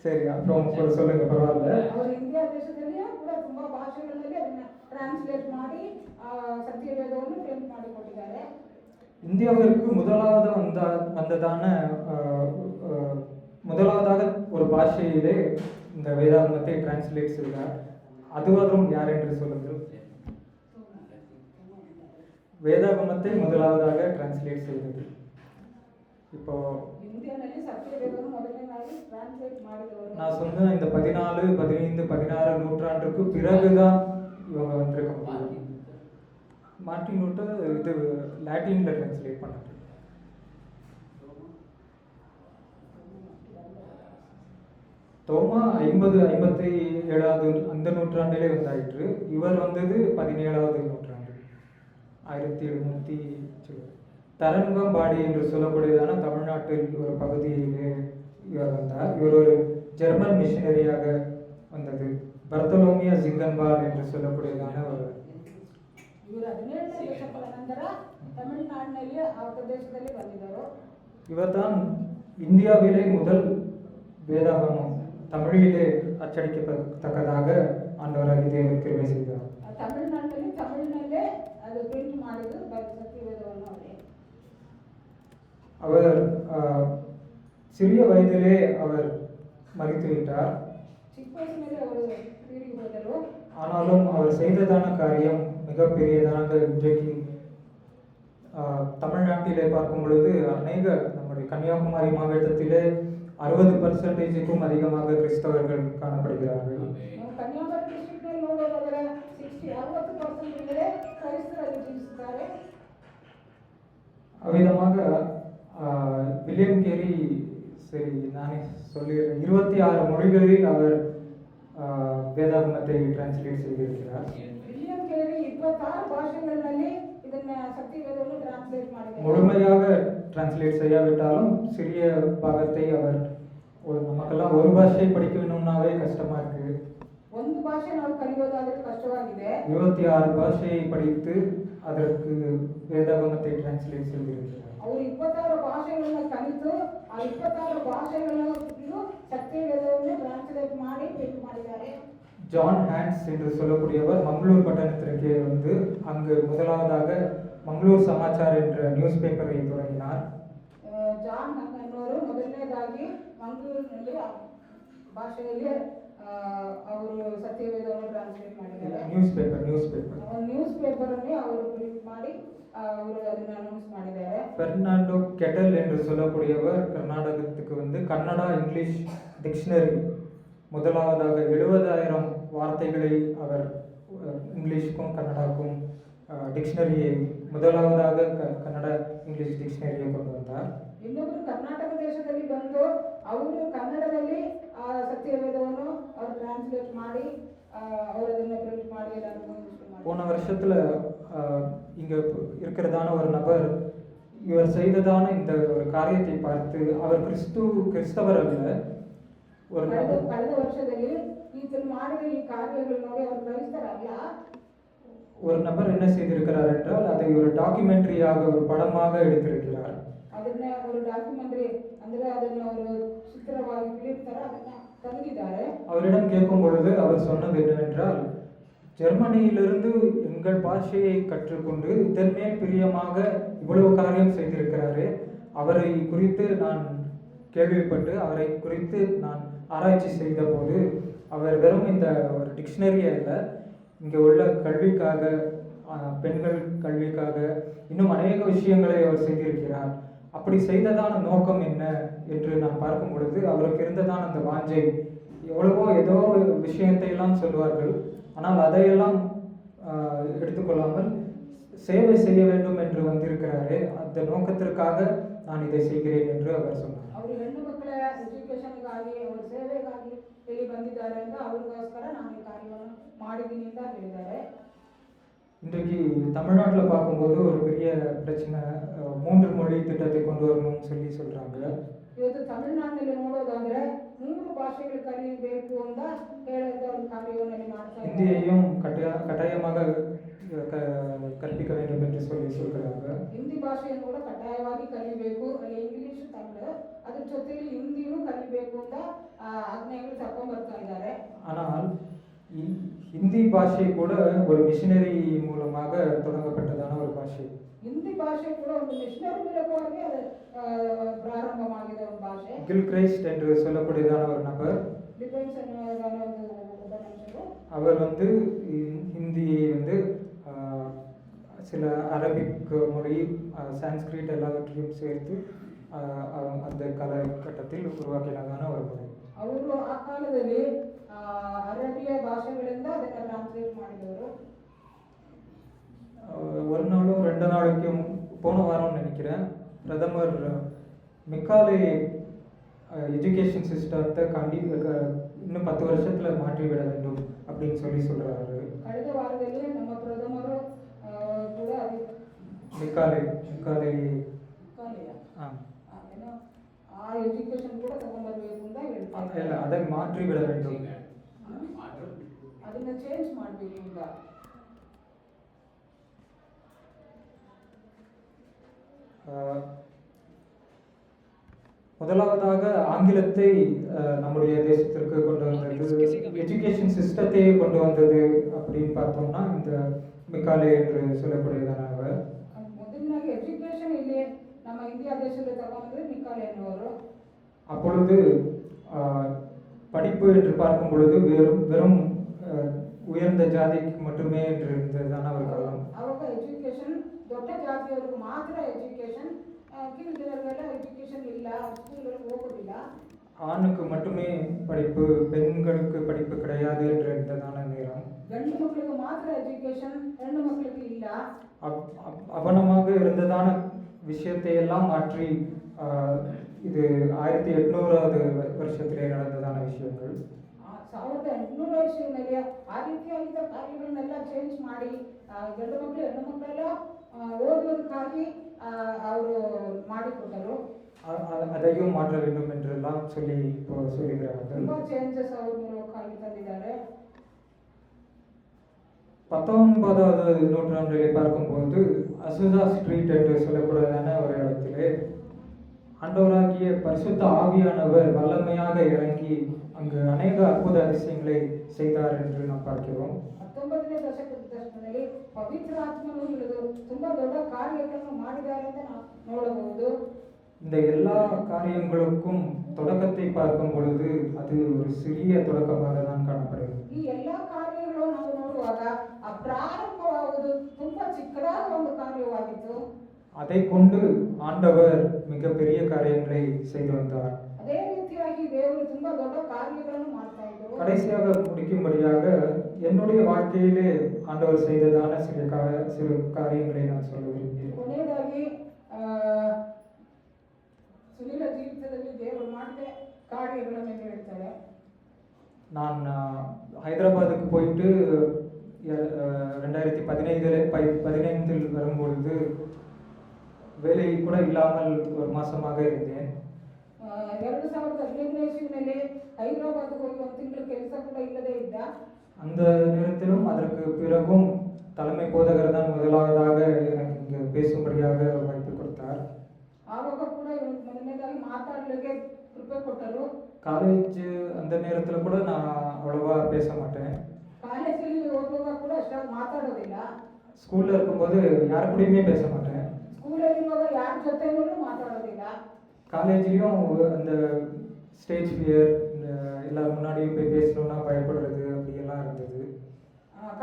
சரி, அப்புறம் சொல்லுங்க, பரவாயில்ல. ಅವರು ಇಂಡಿಯಾ ದೇಶದಲ್ಲಿ ಕೂಡ ತುಂಬಾ ಭಾಷೆಗಳಲ್ಲಿ ಅದನ್ನ ಟ್ರಾನ್ಸ್ಲೇಟ್ ಮಾಡಿ ಸತ್ಯವೇದವನ್ನು ಪ್ರಿಂಟ್ ಮಾಡಿ ಕೊಟ್ಟಿದ್ದಾರೆ. இந்தியாவிற்கு முதலாவதாக ஒரு பாஷையிலே இந்த வேதாகமத்தை டிரான்ஸ்லேட் செய்தார். அதுவரும் யார் என்று சொல்லுங்கள். வேதாகமத்தை முதலாவதாக டிரான்ஸ்லேட் செய்தது. இப்போ ಇಂಡಿಯಾದಲ್ಲಿ ಸತ್ಯವೇದವನ್ನು ಮೊದಲನೇದಾಗಿ ಟ್ರಾನ್ಸ್ಲೇಟ್ ಮಾಡಿದವರು நான் சொன்ன இந்த 14, 15, 16 நூற்றாண்டுக்கு பிறகுதான் இவங்க வந்திருக்க முடியும். மார்ட்டின் லூத்தர் இது லாட்டின்ல டிரான்ஸ்லேட் பண்ணாரு. தோமா 50, 57வது அந்த நூற்றாண்டிலே வந்தாயிற்று. இவர் வந்தது 17வது நூற்றாண்டு, 1700. தரங்கம்பாடி என்று சொல்லக்கூடியதான தமிழ்நாட்டில் ஒரு பகுதியிலே இவர் வந்தார். இவர் ஒரு ஜெர்மன் மிஷினரியாக வந்தது. பர்தலோமியா ஜிங்கன்பால் என்று சொல்லக்கூடியதான ஒரு ಇವರು 17ನೇ ದಶಕದ ನಂತರ ತಮಿಳುನಾಡಿನಲ್ಲಿ ಆ ಪ್ರದೇಶದಲ್ಲಿ ಬಂದಿದ್ದರು. இவர்தான் இந்தியாவிலே முதல் வேதாகமம் தமிழிலே அச்சடிக்கத்தக்கதாக ஆண்டவராகிய தேவன் கிருபை செய்தார். ತಮಿಳುನಾಡಿನಲ್ಲಿ ತಮಿಳಿನಲ್ಲೇ ಅದು ಪ್ರಿಂಟ್ ಮಾಡಿದ್ರು ಸತ್ಯವೇದವನ್ನು ಅವರೇ. அவர் சிறிய வயதிலே அவர் மரித்து விட்டார். ಚಿಕ್ಕ ವಯಸ್ಸಿನಲ್ಲಿ ಅವರು ತೀರಿಗೆ ಹೋದರು. ஆனாலும் அவர் செய்ததான காரியம் மிகப்பெரியதாக இன்றைக்கு தமிழ்நாட்டிலே பார்க்கும் பொழுது அநேக நம்முடைய கன்னியாகுமரி மாவட்டத்திலே 60%க்கும் அதிகமாக கிறிஸ்தவர்கள் காணப்படுகிறார்கள். ಕನ್ಯಾಕುಮಾರಿ ಡಿಸ್ಟ್ರಿಕ್ಟ್ನಲ್ಲಿ ನೋಡೋದಾದ್ರೆ 60% ಕ್ರೈಸ್ತರಲ್ಲಿ ಜೀವಿಸುತ್ತಾರೆ. அவ்விதமாக வில்லியம் கேரி, சரி நானே சொல்லிடுறேன், 26 மொழிகளில் அவர் வேதாகமத்தை டிரான்ஸ்லேட் செய்திருக்கிறார். ವಿಲಿಯಂ ಕೇರಿ 26 ಭಾಷೆಗಳಲ್ಲಿ ಇದನ್ನ ಸತ್ಯವೇದವನ್ನು ಟ್ರಾನ್ಸ್ಲೇಟ್ ಮಾಡಿದ್ದಾರೆ. முழுமையாக டிரான்ஸ்லேட் செய்யாவிட்டாலும் சிறிய பாகத்தை அவர் நமக்கெல்லாம் ஒரு பாஷை படிக்க வேணும்னாவே கஷ்டமா இருக்கு. ಒಂದು ಭಾಷೆ ನಾವು ಕಲಿಯೋದಾದ್ರೆ ಕಷ್ಟವಾಗಿದೆ. 26 ಭಾಷೆயை படித்து அதற்கு வேதாகமத்தை டிரான்ஸ்லேட் செய்திருக்கிறார். ಅವರು 26 ಭಾಷೆಗಳನ್ನ ಕಲಿತು ಆ 26 ಭಾಷೆಗಳನ್ನು ಸತ್ಯವೇದವನ್ನು ಟ್ರಾನ್ಸ್ಲೇಟ್ ಮಾಡಿ ಪ್ರಿಂಟ್ ಮಾಡಿದ್ದಾರೆ. ஜான் ஹேண்ட்ஸ் என்று சொல்லக்கூடியவர் மங்களூர் பட்டணத்திற்கு வந்து அங்கு முதலாவதாக மங்களூர் சமாச்சார் என்ற நியூஸ் பேப்பரை தொடங்கினார். ಜಾನ್ ಅನ್ನೋರು ಮೊದಲನೇದಾಗಿ ಮಂಗಳೂರಿನಲ್ಲಿ ಭಾಷೆಯಲ್ಲಿ ಅವರು ಸತ್ಯವೇದವನ್ನು ಟ್ರಾನ್ಸ್ಲೇಟ್ ಮಾಡಿದ್ದಾರೆ. நியூஸ் பேப்பர் ನ್ಯೂಸ್ ಪೇಪರ್ ಅಲ್ಲಿ ಅವರು ಪ್ರಿಂಟ್ ಮಾಡಿ ಅವರು ಅದನ್ನ ಅನೌನ್ಸ್ ಮಾಡಿದ್ದಾರೆ. பெர்னாண்டோ கெட்டல் என்று சொல்லக்கூடியவர் கர்நாடகத்துக்கு வந்து கன்னடா இங்கிலீஷ் டிக்ஷனரி முதலாவதாக 70,000 வார்த்தைகளை அவர் இங்கிலீஷுக்கும் கன்னடாவுக்கும் டிக்ஷனரியை முதலாவதாக கன்னட இங்கிலீஷ் டிக்ஷனரியை கொண்டு வந்தார். ಇನ್ನೊಬ್ಬರು ಕರ್ನಾಟಕ ದೇಶದಲ್ಲಿ ಬಂದು ಅವರು ಕನ್ನಡದಲ್ಲಿ ಆ ಸತ್ಯವೇದವನ್ನು ಅವರು ಟ್ರಾನ್ಸ್ಲೇಟ್ ಮಾಡಿ ಅವರು ಅದನ್ನ ಪ್ರಿಂಟ್ ಮಾಡಿ ಎಲ್ಲರಿಗೂ போன வருஷத்துல இங்க இருக்கிறதான ஒரு நபர் இவர் செய்ததான இந்த ஒரு காரியத்தை பார்த்து அவர் கிறிஸ்தவர் அல்ல ஒரு ಕಳೆದ ವರ್ಷದಲ್ಲಿ ಈತನು ಮಾಡಿದ ಈ ಕಾರ್ಯಗಳು ನೋಡಿ ಅವರು ಕ್ರೈಸ್ತರಲ್ಲ. ஒரு நபர் என்ன செய்திருக்கிறார் என்றால் அதை ஒரு டாக்குமெண்ட்ரியாக ஒரு படமாக எடுத்திருக்கிறார். ಅದನ್ನ ஒரு டாக்குமெண்ட்ரி ಅಂದ್ರೆ ಅದನ್ನ ಅವರು ಚಿತ್ರವಾಗಿ ಬಿಡಿಸ್ತಾರೆ, ಅದನ್ನ ತಂದಿದ್ದಾರೆ. அவரிடம் கேட்கும் பொழுது அவர் சொன்னது என்னவென்றால், ஜெர்மனியிலிருந்து எங்கள் பாஷையை கற்றுக்கொண்டு இதன் மேல் பிரியமாக இவ்வளவு காரியம் செய்திருக்கிறாரே, அவரை குறித்து நான் கேள்விப்பட்டு அவரை குறித்து நான் ஆராய்ச்சி செய்த போது அவர் வெறும் இந்த ஒரு டிக்ஷனரி அல்ல, இங்கே உள்ள கல்விக்காக பெண்கள் கல்விக்காக இன்னும் அநேக விஷயங்களை அவர் செய்திருக்கிறார். அப்படி செய்ததான நோக்கம் என்ன என்று நான் பார்க்கும் பொழுது அவருக்கு இருந்ததான அந்த வாஞ்சை, எவ்வளவோ ஏதோ விஷயத்தை எல்லாம் சொல்வார்கள், ஆனால் அதையெல்லாம் எடுத்துக்கொள்ளாமல் சேவை செய்ய வேண்டும் என்று வந்திருக்கிறாரே, அந்த நோக்கத்திற்காக நான் இதை செய்கிறேன் என்று அவர் சொன்னார். ಅವರು ಹೆಣ್ಣು ಮಕ್ಕಳ ಎಜುಕೇಷನ್ಗಾಗಿ ಅವರ ಸೇವೆಗಾಗಿ ಇಲ್ಲಿ ಬಂದಿದ್ದಾರೆ ಅಂತ ಅವ್ರಿಗೋಸ್ಕರ ನಾನು ಈ ಕಾರ್ಯವನ್ನು ಮಾಡಿದ್ದೀನಿ ಅಂತ ಹೇಳಿದ್ದಾರೆ. இன்றைக்கு தமிழ்நாட்டில் பார்க்கும்போது ஒரு பெரிய பிரச்சனை, 3 மொழி திட்டத்தை கொண்டு வரணும்னு சொல்றாங்க. ಇವತ್ತು ತಮಿಳುನಾಡಿನಲ್ಲಿ ನೋಡೋದಾದ್ರೆ 3 ಭಾಷೆಗಳು ಕಲಿಯಬೇಕು ಅಂತ ಹೇಳಿದ ಒಂದು ಕಾರ್ಯವನ್ನು ಮಾಡ್ತಾ ಇದ್ದಾರೆ. ஹிந்தியையும் கட்டாயமாக கற்பிக்க வேண்டும் என்று சொல்கிறாங்க. ಹಿಂದಿ ಭಾಷೆಯನ್ನು ಕೂಡ ಕಡ್ಡಾಯವಾಗಿ ಕಲಿಬೇಕು, ಅಲ್ಲಿ ಇಂಗ್ಲಿಷ್ ತಮಿಳು ಅದರ ಜೊತೆಯಲ್ಲಿ ಹಿಂದಿನೂ ಕಲಿಬೇಕು ಅಂತ ಆಜ್ಞೆಗಳು ತಗೊಂಡು ಬರ್ತಾ ಇದ್ದಾರೆ. ஆனால் ஹிந்தி பாஷை கூட ஒரு மிஷினரி மூலமாக தொடங்கப்பட்டதான ஒரு பாஷை. ಹಿಂದಿ ಭಾಷೆ ಕೂಡ ಒಂದು ಮಿಷನರಿ ಮೂಲಕವಾಗಿ ಅದು ಪ್ರಾರಂಭವಾಗಿದೆ ಒಂದು ಭಾಷೆ. கில்கிரைஸ்ட் என்று சொல்லக்கூடியதான ஒரு நபர், ಡಿಫೆನ್ಸ್ ಅನ್ನೋ ಒಬ್ಬ ಮನುಷ್ಯರು, அவர் வந்து ஹிந்தியை வந்து சில அரபிக் மொழி சான்ஸ்கிரிட் எல்லாவற்றையும் சேர்த்து அந்த காலகட்டத்தில் உருவாக்கினதான ஒரு மொழி. ಅವರು ಆ ಕಾಲದಲ್ಲಿ ಅರೇಬಿಯ ಭಾಷೆಗಳಿಂದ ಅದನ್ನು ಟ್ರಾನ್ಸ್ಲೇಟ್ ಮಾಡಿದವರು. ஒரு நாளோ 2 நாளைக்கு போன வாரம்னு நினைக்கிறேன், பிரதமர் மெக்காலே எஜுகேஷன் சிஸ்டத்தை இன்னும் 10 வருஷத்துல மாற்றிவிட வேண்டும் அப்படின்னு சொல்றாரு. ಕಳೆದ ವಾರದಲ್ಲಿ ನಮ್ಮ ಪ್ರಥಮರು ಕೂಡ மெக்காலே ಆ ಎಜುಕೇಶನ್ ಕೂಡ ತಗೊಂಡ್ಬರ್ಬೇಕು ಅಂತ ಹೇಳ್ತಾರೆ. ಇಲ್ಲ, அதை மாற்றிவிட வேண்டும், ಅದನ್ನ ಚೇಂಜ್ ಮಾಡಬೇಕು ಅಂತ. முதலாவதாக ஆங்கிலத்தை நம்முடைய தேசத்திற்கு கொண்டு வந்தது, எஜுகேஷன் சிஸ்டத்தையே கொண்டு வந்தது அப்படின்னு பார்த்தோம்னா இந்த மெக்காலே என்று சொல்லக்கூடியதான அவர். ಮೊದಲನಾಗಿ ಎಜುಕೇಶನ್ ಇಲ್ಲಿ ನಮ್ಮ ಇಂಡಿಯಾ ದೇಶದಲ್ಲಿ ತಗೊಂಡ್ರೆ ಮೆಕಾಲೆ ಅನ್ನೋರು. அப்பொழுது படிப்பு என்று பார்க்கும் பொழுது வெறும் உயர்ந்த ஜாதிக்கு மட்டுமே என்று இருந்ததான ஒரு காலம். ಅವಾಗ ಎಜುಕೇಶನ್ ದೊಡ್ಡ ಜಾತಿಯವರಿಗೆ ಮಾತ್ರ ಎಜುಕೇಶನ್, கீழ்ஜனங்கள எஜுகேஷன் இல்ல, ஸ்கூலுக்கு போகவில்ல. ஆணுக்கு மட்டுமே படிப்பு, பெண்களுக்கு படிப்பு கிடையாது என்று இருந்ததான நேரம். ಗಂಡು ಮಕ್ಕಳಿಗೆ ಮಾತ್ರ ಎಜುಕೇಶನ್, ಹೆಣ್ಣು ಮಕ್ಕಳಿಗೆ ಇಲ್ಲ. அவனமாக இருந்ததான விஷயத்தை எல்லாம் மாற்றி இது 1800வது வருஷத்திலே நடந்ததான விஷயங்கள். 1800 ವರ್ಷದಲ್ಲಿ ಆ ರೀತಿಯಾಗಿದ್ದ ಕಾರ್ಯಗಳನ್ನೆಲ್ಲ ಚೇಂಜ್ ಮಾಡಿ ಗಂಡು ಮಕ್ಕಳು ಹೆಣ್ಣು ಮಕ್ಕಳೆಲ್ಲ ಓದುವುದಕ್ಕಾಗಿ ಅವರು ಮಾಡಿಕೊಟ್ಟರು. அதையும் மாற்ற வேண்டும் என்றெல்லாம் சொல்லுகிறார்கள். ತುಂಬಾ ಚೇಂಜಸ್ ಅವರು ತಂದಿದ್ದಾರೆ. 19வது நூற்றாண்டிலே பார்க்கும்போது அசுசா ஸ்ட்ரீட் என்று சொல்லக்கூடியதான ஒரு இடத்திலே ஆண்டவராகிய பரிசுத்த ஆவியானவர் வல்லமையாக இறங்கி அங்கு அநேக அற்புத அதிசயங்களை செய்தார் என்று நாம் பார்க்கிறோம். 19ನೇ ದಶಕದಲ್ಲಿ ಪವಿತ್ರಾತ್ಮನು ಇಳಿದು ತುಂಬಾ ದೊಡ್ಡ ಕಾರ್ಯಗಳನ್ನು ಮಾಡಿದ್ದಾರೆ ಅಂತ ನಾವು ನೋಡಬಹುದು. இந்த எல்லா காரியங்களுக்கும் தொடக்கத்தை பார்க்கும் பொழுது அது ஒரு சிறிய தொடக்கமாக தான் காணப்படுகிறது. ಈ ಎಲ್ಲಾ ಕಾರ್ಯಗಳು ನಾವು ನೋಡುವಾಗ ಆ ಪ್ರಾರಂಭವಾಗುವುದು ತುಂಬಾ ಚಿಕ್ಕದಾದ ಒಂದು ಕಾರ್ಯವಾಗಿತ್ತು. அதை கொண்டு ஆண்டவர் மிகப்பெரிய காரியங்களை செய்து வந்தார். ಅದೇ ರೀತಿಯಾಗಿ ದೇವರು ತುಂಬಾ ದೊಡ್ಡ ಕಾರ್ಯಗಳನ್ನು ಮಾಡ್ತಾ ಇದ್ರು. கடைசியாக முடிக்கும்படியாக என்னுடைய வாழ்க்கையிலே ஆண்டவர் செய்ததான சிறு காரியங்களை நான் சொல்ல விரும்புகிறேன். ಕೊನೆಯದಾಗಿ ಸುನಿಲ ಜೀವಿತದಲ್ಲಿ ದೇವರು ಮಾಡಿದ ಕಾರ್ಯಗಳನ್ನು ಹೇಳ್ತಾರೆ. நான் ஹைதராபாத்துக்கு போயிட்டு 2015 வரும்பொழுது வேலை கூட இல்லாமல் ஒரு மாசமாக இருந்தேன். 2015ನೇ ಇಸ್ವಿನಲ್ಲಿ ಹೈದರಾಬಾದ್ಗೆ ಹೋಗಿ ಒಂದು ತಿಂಗಳು ಕೆಲಸ ಕೂಡ ಇಲ್ಲದೆ ಇದ್ದ. அந்த நேரத்திலும் அதற்கு பிறகும் தலைமை போதகர் தான் முதலாவதாக எனக்கு இங்கு பேசும்படியாக வாய்ப்பு கொடுத்தார். ಆವಾಗ ಕೂಡ ಮೊದಲನೇದಾಗಿ ಮಾತಾಡಲಿಕ್ಕೆ ಕೃಪೆ ಕೊಟ್ಟರು. காலேஜ் அந்த நேரத்தில் கூட நான் அவ்வளவா பேச மாட்டேன். ಕಾಲೇಜಲ್ಲಿ ಹೋಗುವಾಗ ಕೂಡ ಅಷ್ಟಾಗಿ ಮಾತಾಡೋದಿಲ್ಲ. ஸ்கூல்ல இருக்கும்போது யாரு கூடயுமே பேச மாட்டேன். ಸ್ಕೂಲಲ್ಲಿ ಇರುವಾಗ ಯಾರ ಜೊತೆನೂ ಮಾತಾಡೋದಿಲ್ಲ. காலேஜ்லேயும் அந்த ஸ்டேஜ் ஃபியர், எல்லாரும் முன்னாடியும் போய் பேசணும்னா பயப்படுறது அப்படியெல்லாம் இருந்தது.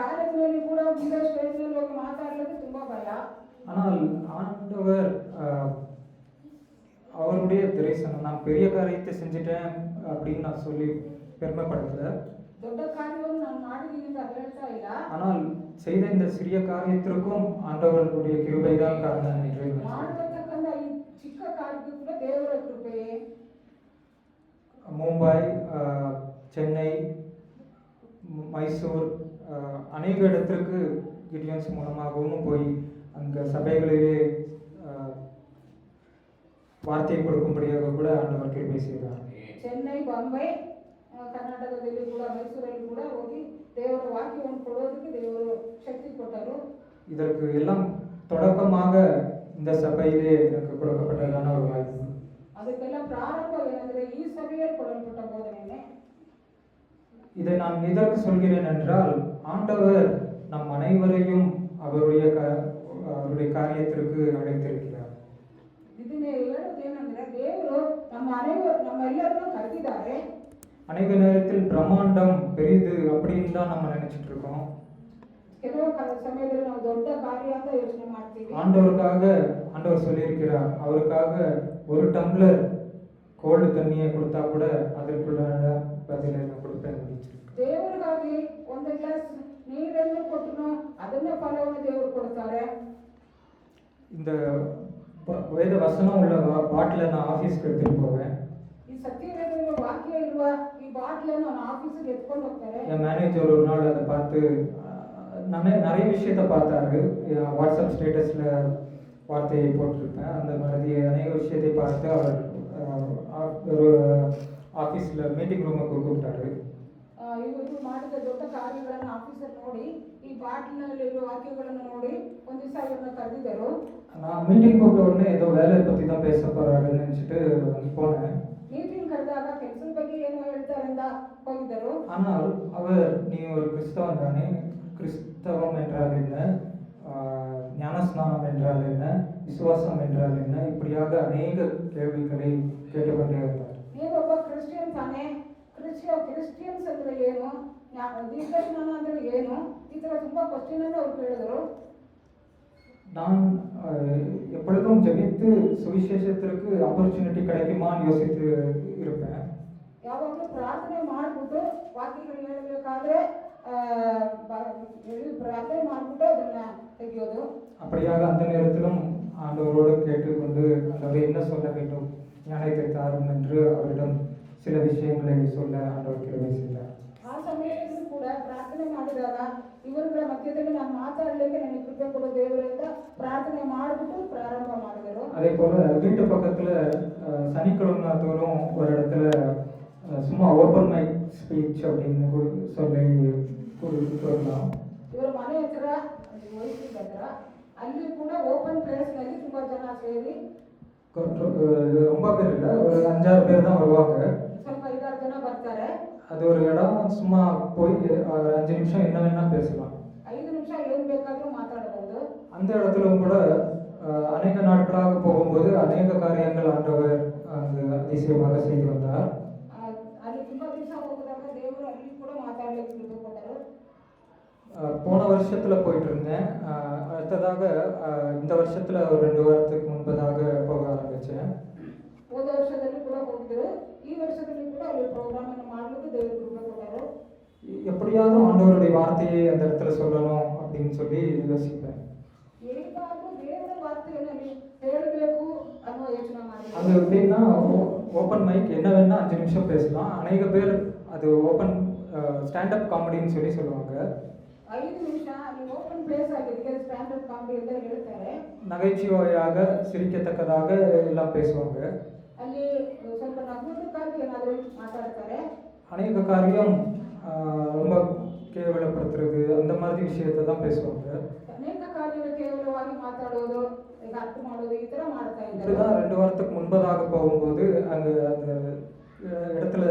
ಕಾಲೇಜಿನಲ್ಲಿ ಕೂಡ ಮುಂದೆ ಸ್ಟೇಜ್ನಲ್ಲಿ ಹೋಗಿ ಮಾತಾಡಲಿಕ್ಕೆ ತುಂಬಾ ಭಯ. ஆனால் ஆண்டவர் அவருடைய தரிசனம், நான் பெரிய காரியத்தை செஞ்சுட்டேன் அப்படின்னு நான் சொல்லி பெருமைப்படல. ದೊಡ್ಡ ಕಾರ್ಯವನ್ನು ನಾನು ಮಾಡಿದ್ದೀನಿ ಅಂತ ಹೇಳ್ತಾ ಇಲ್ಲ. ஆனால் செய்த இந்த சிறிய காரியத்திற்கும் ஆண்டவருடைய கிருபை தான் காரணம் என்று ಮಾಡತಕ್ಕಂತ ಈ ಚಿಕ್ಕ ಕಾರ್ಯಕ್ಕೂ ಕೂಡ ದೇವರ ಕೃಪೆಯೇ. மும்பை, சென்னை, மைசூர் அநேக இடத்திற்கு கிடியன்ஸ் மூலமாகவும் போய் அங்கே சபைகளிலே வார்த்தையை கொடுக்கும்படியாக கூட ஆண்டவர் கிருபை செய்தார். ಚೆನ್ನೈ, ಬಾಂಬೆ, ಕರ್ನಾಟಕದಲ್ಲಿ ಕೂಡ ಮೈಸೂರಲ್ಲಿ ಕೂಡ ಹೋಗಿ ದೇವರ ವಾಕ್ಯವನ್ನು ಕೊಡೋದಕ್ಕೆ ದೇವರು ಶಕ್ತಿ ಕೊಟ್ಟರು. இதற்கு எல்லாம் தொடக்கமாக இந்த சபையிலே எனக்கு கொடுக்கப்பட்டதான ஒரு வாய்ப்பு. ಅದಕ್ಕೆಲ್ಲ ಪ್ರಾರಂಭ ಏನಂದ್ರೆ ಈ ಸಭೆಯಲ್ಲಿ ಕೊಡಲ್ಪಟ್ಟ ಬೋಧನೆಯೇ. இதை நான் எதற்கு சொல்கிறேன் என்றால், ஆண்டவர் நம் அனைவரையும் அவருடைய காரியத்திற்கு அழைத்திருக்கிறார். ಇದನ್ನೇ ಹೇಳೋದೇನೆಂದ್ರೆ ದೇವರು ನಮ್ಮೆಲ್ಲರನ್ನು ಕರೆದಿದ್ದಾರೆ. அநேக நேரத்தில் பிரம்மாண்டம் பெரிது அப்படின்னு தான் நம்ம நினைச்சிட்டு இருக்கோம். ಕೆಲವು ಸಮಯದಲ್ಲಿ ನಾವು ದೊಡ್ಡ ಕಾರ್ಯ ಅಂತ ಯೋಚನೆ ಮಾಡ್ತೀವಿ. ஆண்டவர் சொல்லியிருக்கிறார், அவருக்காக ஒரு டம்ளர் கோல்டு தண்ணியை கொடுத்தா கூட அதற்குள்ளான பதிலை நான் கொடுப்பேன். ದೇವರಿಗಾಗಿ ಒಂದು ಗ್ಲಾಸ್ ನೀರನ್ನು ಕೊಟ್ಟನು ಅದನ್ನ ಫಲವನ್ನು ದೇವರು ಕೊಡ್ತಾರೆ. இந்த வேத வசனம் உள்ள பாட்டில நான் ஆஃபீஸ்க்கு எடுத்துட்டு போவேன். ಈ ಸತ್ಯವೇದದ ವಾಕ್ಯ ಇರುವ ಈ ಬಾಟ್ಲನ್ನು ನಾನು ಆಫೀಸಿಗೆ ಎತ್ಕೊಂಡು ಹೋಗ್ತಾರೆ. என் மேனேஜர் ஒரு நாள் அதை பார்த்து நிறைய விஷயத்த பார்த்தாரு. வாட்ஸ்அப் ஸ்டேட்டஸ்ல வார்த்தையை போட்டிருப்பேன். அந்த மாதிரி அநேக விஷயத்தை பார்த்து அவர் ஒரு ஆஃபீஸில் மீட்டிங் ரூமுக்கு கூப்பிட்டாரு. ಇವರು ಮಾಡಿದ ದೊಡ್ಡ ಕಾರ್ಯಗಳನ್ನು ಆಫೀಸರ್ ನೋಡಿ ಈ ಬಾಟ್ಲಿನಲ್ಲಿರುವ ವಾಕ್ಯಗಳನ್ನು ನೋಡಿ ಒಂದು ದಿವಸ ಇವರನ್ನ ಕರೆದಿದ್ದರು. நான் மீட்டிங் கூப்பிட்ட உடனே ஏதோ வேலையை பற்றி தான் பேச போறாருன்னு நினச்சிட்டு போனேன். மீட்டிங் ಕರೆದಾಗ ಕೆಲಸದ ಬಗ್ಗೆ ಏನು ಹೇಳ್ತಾರೆ ಅಂತ ಹೋಗಿದ್ದರು. ஆனால் அவர், நீ ஒரு கிறிஸ்தவன் தானே, கிறிஸ்தவம் என்றால் என்ன, ஞானஸ்நானம் என்றால் என்ன, விசுவாசம் என்றால் என்ன, இப்படியாக அநேக கேள்விகளை கேட்டுக்கொண்டே இருந்தார். ನೀವು ಒಬ್ಬ ಕ್ರಿಶ್ಚಿಯನ್ ತಾನೇ, ಕ್ರಿಶ್ಚಿಯನ್ಸ್ ಅಂದ್ರೆ ಏನು, ದೀರ್ಘಸ್ನಾನ ಅಂದ್ರೆ ಏನು, ಈ ತರ ತುಂಬಾ ಕ್ವಶ್ಚನ್ ಅನ್ನು ಅವ್ರು ಕೇಳಿದ್ರು. நான் எப்பொழுதும் ஜெபித்து சுவிசேஷத்திற்கு ஆப்பர்ச்சுனிட்டி கிடைக்குமான்னு யோசித்து இருப்பேன். ಯಾವಾಗಲೂ ಪ್ರಾರ್ಥನೆ ಮಾಡಿಬಿಟ್ಟು ವಾಕ್ಯಗಳು ಹೇಳಬೇಕಾದ್ರೆ ಪ್ರಾರ್ಥನೆ ಮಾಡಿಬಿಟ್ಟು ಅದನ್ನ ತೆಗೆಯೋದು. அப்படியாக அந்த நேரத்திலும் ஆண்டவரோடு கேட்டுக்கொண்டு ஆண்டவரை என்ன சொல்ல வேண்டும், ஞானத்தை தாரும் என்று அவரிடம் சில விஷயங்களை சொல்ல ஆண்டவர் கிருபை செய்தார். ಆ ಸಮಯದಲ್ಲೂ ಕೂಡ ಪ್ರಾರ್ಥನೆ ಮಾಡಿದಾಗ ಇವರುಗಳ ಮಧ್ಯದಲ್ಲಿ ನಾನು ಮಾತಾಡಲಿಕ್ಕೆ ನನಗೆ ಕೃಪೆ ಕೊಡೋ ದೇವರಿಂದ ಪ್ರಾರ್ಥನೆ ಮಾಡಿಬಿಟ್ಟು ಪ್ರಾರಂಭ ಮಾಡಿದರು. அதே போல வீட்டு பக்கத்துல சனிக்கிழமை தோறும் ஒரு இடத்துல சும்மா ஓப்பன் மைக் ஸ்பீச் அப்படின்னு சொல்லி கூறலாம். ಇವರ ಮನೆ ಹತ್ರ ವೈದ್ಯರ ಹತ್ರ ಅಲ್ಲಿ ಕೂಡ ಓಪನ್ ಪ್ಲೇಸ್ನಲ್ಲಿ ತುಂಬ ಜನ ಸೇರಿ ரொம்ப பேர் இல்லை, ஒரு 5-6 பேர் தான் வருவாங்க. ಸ್ವಲ್ಪ 5-6 ಜನ ಬರ್ತಾರೆ. அது ஒரு இடம், சும்மா போய் ஒரு 5 நிமிஷம் என்ன வேணா பேசலாம். 5 ನಿಮಿಷ ಏನು ಬೇಕಾದರೂ ಮಾತಾಡಬಹುದು. அந்த இடத்துலும் கூட அநேக நாட்களாக போகும்போது அநேக காரியங்கள் ஆண்டவர் அங்கு அதிசயமாக செய்து வந்தார். ಅಲ್ಲಿ ತುಂಬ ದಿವಸ ಹೋಗಿದಾಗ ದೇವರು ಅಲ್ಲಿ ಕೂಡ ಮಾತಾಡಲಿಕ್ಕೆ ಬಿಟ್ಟು ಕೊಟ್ಟರು. போன வருஷத்துல போயிட்டு இருந்தேன். அடுத்ததாக இந்த வருஷத்துல ஒரு 2 வாரத்துக்கு முன்பதாக போக ஆரம்பிச்சேன். ಹೋದ ವರ್ಷದಲ್ಲಿ ಕೂಡ ಹೋಗಿದ್ರು. ಈ ವರ್ಷದಲ್ಲಿ ಕೂಡ ಅಲ್ಲಿ ಪ್ರೋಗ್ರಾಮ್ ಅನ್ನು ಮಾಡಲಿಕ್ಕೆ ದೇವರು ಕೃಪೆ ಕೊಟ್ಟರು. எப்படியாவது ஆண்டவருடைய வார்த்தையை அந்த இடத்துல சொல்லணும் அப்படின்னு சொல்லி யோசிப்பேன். ಹೇಗಾದ್ರೂ ದೇವರ ವಾರ್ತೆಯನ್ನು ಹೇಳಬೇಕು ಅನ್ನೋ ಯೋಚನೆ ಮಾಡಿ. அது எப்படின்னா ஓப்பன் மைக் என்ன வேணா 5 நிமிஷம் பேசலாம். அநேக பேர் அது ஓப்பன் ஸ்டாண்டப் காமெடின்னு சொல்லி சொல்லுவாங்க. 5 ನಿಮಿಷ ಅಲ್ಲಿ ಓಪನ್ ಪ್ಲೇಸ್ ಆಗಿದೆ, ಸ್ಟ್ಯಾಂಡರ್ಡ್ ಕಾಮಿಡಿ ಅಂತ ಹೇಳ್ತಾರೆ. நகைச்சுவையாக சிரிக்கத்தக்கதாக எல்லாம் பேசுவாங்க. ಅಲ್ಲಿ ಸ್ವಲ್ಪ ನಗುವುದಕ್ಕಾಗಿ ಏನಾದರೂ ಮಾತಾಡ್ತಾರೆ. அநேக காரியம் ரொம்ப கேவலப்படுத்துறது அந்த மாதிரி விஷயத்தை தான் பேசுவாங்க. ಅನೇಕ ಕಾರ್ಯಗಳು ಕೇವಲವಾಗಿ ಮಾತಾಡೋದು, ಈಗ ಅರ್ಥ ಮಾಡೋದು ಈ ಥರ ಮಾಡ್ತಾ ಇದ್ದಾರೆ. இப்படிதான் 2 வாரத்துக்கு முன்பதாக போகும்போது அங்கே அந்த இடத்துல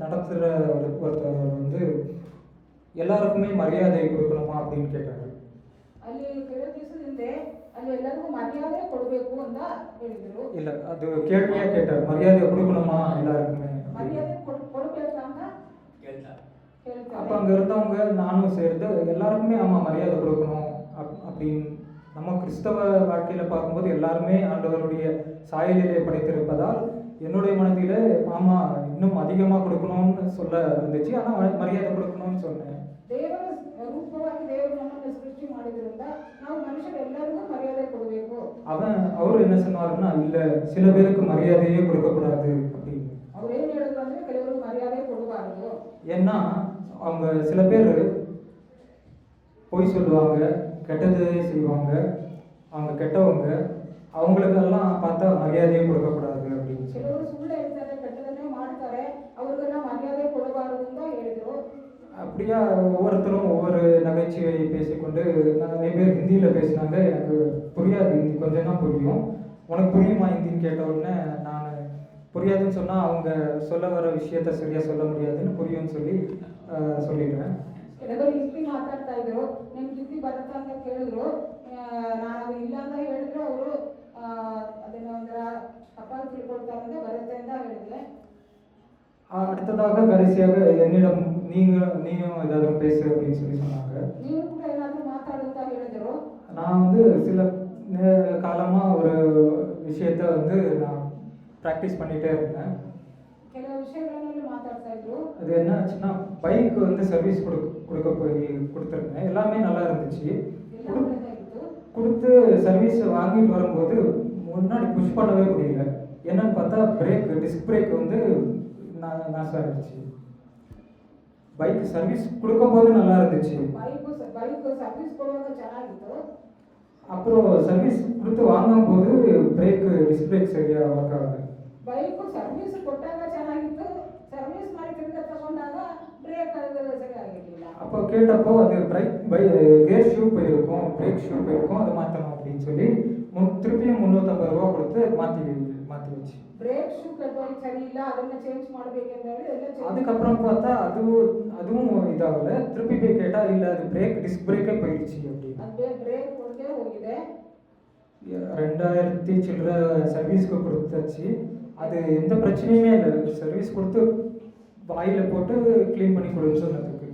நடத்துகிற ஒருத்தர் வந்து எல்லாருக்குமே மரியாதை கொடுக்கணுமா அப்படின்னு கேட்டாரு. ಅಲ್ಲಿ ಕೆಲವು ದಿವಸದ ಹಿಂದೆ ಅಲ್ಲಿ ಎಲ್ಲರಿಗೂ ಮರ್ಯಾದೆ ಕೊಡಬೇಕು ಅಂತ ಹೇಳಿದ್ರು. இல்லை, அது கேள்வியா கேட்டார், மரியாதை கொடுக்கணுமா எல்லாருக்குமே. ಮರ್ಯಾದೆ ಕೊಡಬೇಕಾ ಅಂತ கேட்டார். அப்போ ಹೇಳ್ತಾರೆ. அங்கே இருந்தவங்க நானும் சேர்ந்து எல்லாருக்குமே ஆமாம் மரியாதை கொடுக்கணும் அப்படின்னு. நம்ம கிறிஸ்தவ வாழ்க்கையில் பார்க்கும்போது எல்லாருமே ஆண்டவருடைய சாயலிலே படைத்திருப்பதால் என்னுடைய மனதில் ஆமாம் இன்னும் அதிகமாக கொடுக்கணும்னு சொல்ல இருந்துச்சு. ஆனால் மரியாதை கொடுக்கணும்னு சொன்னேன். ದೇವರ ರೂಪವಾಗಿ ದೇವರು ನಮ್ಮನ್ನು ಸೃಷ್ಟಿ ಮಾಡಿದ್ರಿಂದ ನಾವು ಮನುಷ್ಯರು ಎಲ್ಲರಿಗೂ ಮರ್ಯಾದೆ ಕೊಡಬೇಕು. அவர் என்ன சொன்னாருன்னா, இல்லை சில பேருக்கு மரியாதையே கொடுக்கக்கூடாது அப்படின்னு. ಅವ್ರು ಏನು ಹೇಳಿದ್ರು ಅಂದ್ರೆ ಕೆಲವರು ಮರ್ಯಾದೆ ಕೊಡಬಾರದು. ஏன்னா அவங்க சில பேர் பொய் சொல்லுவாங்க, கெட்டதே செய்வாங்க, அவங்க கெட்டவங்க, அவங்களுக்கெல்லாம் பார்த்தா மரியாதையே கொடுக்கக்கூடாது அப்படின்னு சொல்லி. ಕೆಲವರು ಸುಳ್ಳು ಹೇಳ್ತಾರೆ, ಕೆಟ್ಟದನ್ನೇ ಮಾಡ್ತಾರೆ, ಅವ್ರಿಗೆಲ್ಲ ಮರ್ಯಾದೆ ಕೊಡಬಾರದು ಅಂತ ಹೇಳಿದ್ರು. அப்படியா ஒவ்வொருத்தரும் ஒவ்வொரு நகைச்சுவையை பேசிக்கொண்டு நிறைய பேர் ஹிந்தியில் பேசினாங்க. எனக்கு புரியாது ஹிந்தி, கொஞ்சம் தான் புரியும். உனக்கு புரியுமா ஹிந்தின்னு கேட்ட உடனே நான் புரியாதுன்னு சொன்னால் அவங்க சொல்ல வர விஷயத்த சரியாக சொல்ல முடியாதுன்னு புரியும்னு சொல்லி சொல்லிடுறேன். ಕೆಲವರು ಹಿಂದಿ ಮಾತಾಡ್ತಾ ಇದ್ರು, ನಿಮ್ಗೆ ಹಿಂದಿ ಬರುತ್ತಾ ಅಂತ ಕೇಳಿದ್ರು. ನಾನು ಅದು ಇಲ್ಲ ಅಂತ ಹೇಳಿದ್ರು. ಅವರು ಅದನ್ನ ಒಂಥರ ತಪ್ಪಾಗಿ ತಿಳ್ಕೊಳ್ತಾರೆ, ಬರುತ್ತೆ ಅಂತ ಹೇಳಿದ್ರೆ. அடுத்ததாக கடைசியாக என்னிடம் நீயும் ஏதாவது பேசு அப்படின்னு சொல்லி சொன்னாங்க. ನೀವು ಕೂಡ ಏನಾದರೂ ಮಾತಾಡು ಅಂತ ಹೇಳಿದ್ರು. நான் வந்து சில காலமாக ஒரு விஷயத்த வந்து நான் ப்ராக்டிஸ் பண்ணிகிட்டே இருந்தேன். ಕೆಲವು ವಿಷಯಗಳಲ್ಲಿ ಮಾತಾಡ್ತಾ ಇದ್ರು. அது என்ன ஆச்சுன்னா, பைக் வந்து சர்வீஸ் கொடுக்க போய் கொடுத்துருந்தேன். எல்லாமே நல்லா இருந்துச்சு. ಎಲ್ಲ ಒಳ್ಳೆದಾಗಿತ್ತು. கொடுத்து சர்வீஸ் வாங்கிட்டு வரும்போது முன்னாடி புஷ் பண்ணவே முடியல. என்னன்னு பார்த்தா டிஸ்க் பிரேக் வந்து நாசம் ஆயிடுச்சு. பைக் சர்வீஸ் கொடுக்கும்போது நல்லா இருந்துச்சு. ಬೈಕ್ ಸರ್ವಿಸ್ ಕೊಡುವಾಗ ಚೆನ್ನಾಗಿತ್ತು. அப்புறம் சர்வீஸ் கொடுத்து வாங்கும்போது டிஸ்க் பிரேக் சரியா ஒர்க் ஆகுது. ಬೈಕ್ ಸರ್ವಿಸ್ ಕೊಟ್ಟಾಗ ಚೆನ್ನಾಗಿತ್ತು, ಸರ್ವಿಸ್ ಮಾಡಿ ತಿರ್ಗಾ ತಗೊಂಡಾಗ ಬ್ರೇಕ್ ಸರಿ ಆಗಿರಲಿಲ್ಲ. அப்போ கேட்டப்போ அது கியர் ஷூ போயிருக்கும், பிரேக் ஷூ போயிருக்கும், அதை மாற்றணும் அப்படின்னு சொல்லி திருப்பியும் 350 ரூபா கொடுத்து மாற்றி வச்சு. ಬ್ರೇಕ್ ಶೂ ಸರಿ ಇಲ್ಲ, ಅದನ್ನ ಚೇಂಜ್ ಮಾಡಬೇಕೆಂದು ಹೇಳಿ ಎಲ್ಲ அதுக்கப்புறம் பார்த்தா அதுவும் இதாகல. திருப்பி போய் கேட்டா இல்லை அது டிஸ்க் பிரேக்கே போயிடுச்சு அப்படின்னு. ಅದು ಬ್ರೇಕ್ ಕೊಡದೆ ಹೋಗಿದೆ. 2000 சில்லற சர்வீஸ்க்கு கொடுத்தாச்சு. அது எந்த பிரச்சனையுமே இல்லை. சர்வீஸ் கொடுத்து வாயில போட்டு க்ளீன் பண்ணி கொடுன்னு சொன்னதுக்கு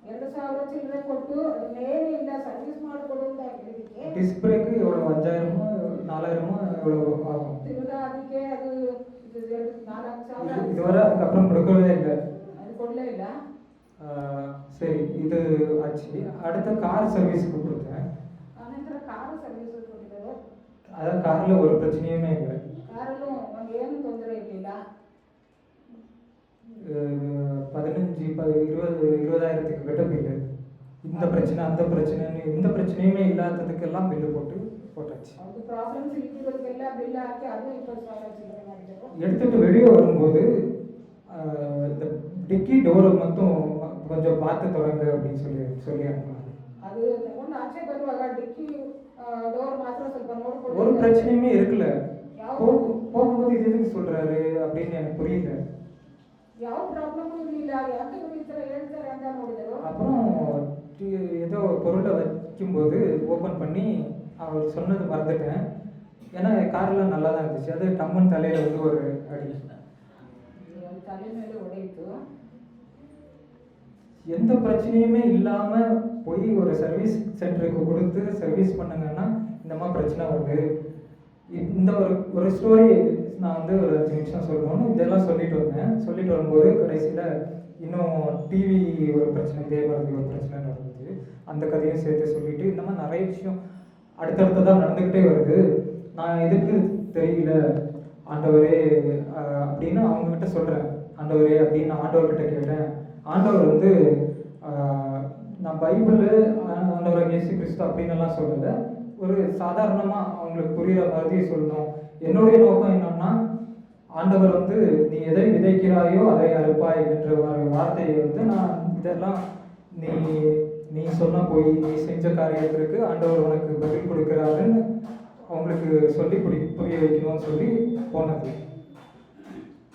2000 ಚಿಲ್ಲರೆ ಕೊಟ್ಟು ಅದನ್ನೇನು ಇಲ್ಲ ಸರ್ವಿಸ್ ಮಾಡಿಕೊಡು ಅಂತ ಹೇಳಿದಕ್ಕೆ டிஸ்க் பிரேக்கு எவ்வளோ 5000மோ 4000மோ எவ்வளோ ஆகும். ತಿರ್ಗಾ ಅದಕ್ಕೆ ಅದು 4000 இதுவரை அதுக்கப்புறம் கொடுக்கவே இல்லை. ಅದು ಕೊಡಲೇ ಇಲ್ಲ. சரி, இது ஆச்சு. அடுத்த கார் சர்வீஸ்க்கு கொடுத்தேன். ಆನಂತರ ಕಾರು ಸರ್ವಿಸ್ ಕೊಟ್ಟಿದ್ದರು. அதான் காரில் ஒரு பிரச்சனையுமே இல்லை. ಕಾರಲ್ಲೂ ಏನು ತೊಂದರೆ ಇರಲಿಲ್ಲ. 15-20,000க்கு கிட்ட பில்லு. இந்த பிரச்சனை அந்த பிரச்சனைன்னு எந்த பிரச்சனையுமே இல்லாததுக்கெல்லாம் பில்லு போட்டாச்சு. ಅದು ಪ್ರಾಬ್ಲಮ್ಸ್ ಇರೋದಕ್ಕೆಲ್ಲ ಬಿಲ್ ಹಾಕಿ ಅದು 20,000 ಚಿಲ್ಲರೆ ಮಾಡಿದರು. எடுத்துட்டு வெளியே வரும்போது இந்த டிக்கி டோரை மட்டும் கொஞ்சம் பார்த்து தொடங்க அப்படின்னு சொல்லி அனுப்புனாங்க. ಅದು ಒಂದು ಆಚೆ ಬರುವಾಗ ಡಿಕ್ಕಿ ಡೋರ್ ಮಾತ್ರ ಸ್ವಲ್ಪ ஒரு ನೋಡ್ಕೊಂಡು பிரச்சனையுமே இருக்குல்ல. ಯಾವ போகும்போது இது எதுக்கு சொல்றாரு அப்படின்னு எனக்கு புரியல. ಯಾವ ಪ್ರಾಬ್ಲಮ್ ಇರಲಿಲ್ಲ, ಯಾಕೆ ಇವ್ರು ಈ ಥರ ಹೇಳ್ತಾರೆ ಅಂತ ನೋಡಿದರು. அப்புறம் ஏதோ ஒரு பொருளை வைக்கும்போது ஓப்பன் பண்ணி அவர் சொன்னது மறந்துட்டேன். ஏன்னா கார்லாம் நல்லா தான் இருந்துச்சு. அது டம்முன்னு தலையில் வந்து ஒரு அடி. ತಲೆ ಮೇಲೆ ಹೊಡೆಯಿತು. எந்த பிரச்சனையுமே இல்லாமல் போய் ஒரு சர்வீஸ் சென்டருக்கு கொடுத்து சர்வீஸ் பண்ணுங்கன்னா இந்த மாதிரி பிரச்சனை வருது. இந்த ஒரு ஸ்டோரி நான் வந்து ஒரு 5 நிமிஷம் சொல்லணும்னு இதெல்லாம் சொல்லிட்டு வந்தேன். சொல்லிட்டு வரும்போது கடைசியில் இன்னும் டிவி ஒரு பிரச்சனை, இதே மாதிரி ஒரு பிரச்சனை நடந்தது. அந்த கதையும் சேர்த்து சொல்லிட்டு இந்த மாதிரி நிறைய விஷயம் அடுத்தடுத்ததான் நடந்துக்கிட்டே வருது. நான் எதுக்கு தெரியல ஆண்டவரே அப்படின்னு அவங்கக்கிட்ட சொல்கிறேன். ஆண்டவரே அப்படின்னு நான் ஆண்டவர்கிட்ட கேட்டேன். ஆண்டவர் வந்து நான் பைபிள் ஆண்டவர் இயேசு கிறிஸ்து அப்படின்னு எல்லாம் சொல்லலை. ஒரு சாதாரணமாக அவங்களுக்கு புரிகிற மாதிரி சொல்லணும். என்னுடைய நோக்கம் என்னன்னா, ஆண்டவர் வந்து நீ எதை விதைக்கிறாயோ அதை அறுப்பாய் என்ற ஒரு வார்த்தையை வந்து நான் இதெல்லாம் நீ சொன்ன போய் நீ செஞ்ச காரியத்திற்கு ஆண்டவர் உனக்கு பதில் கொடுக்குறாருன்னு அவங்களுக்கு சொல்லி புரிய வைக்கணும்னு சொல்லி போனது.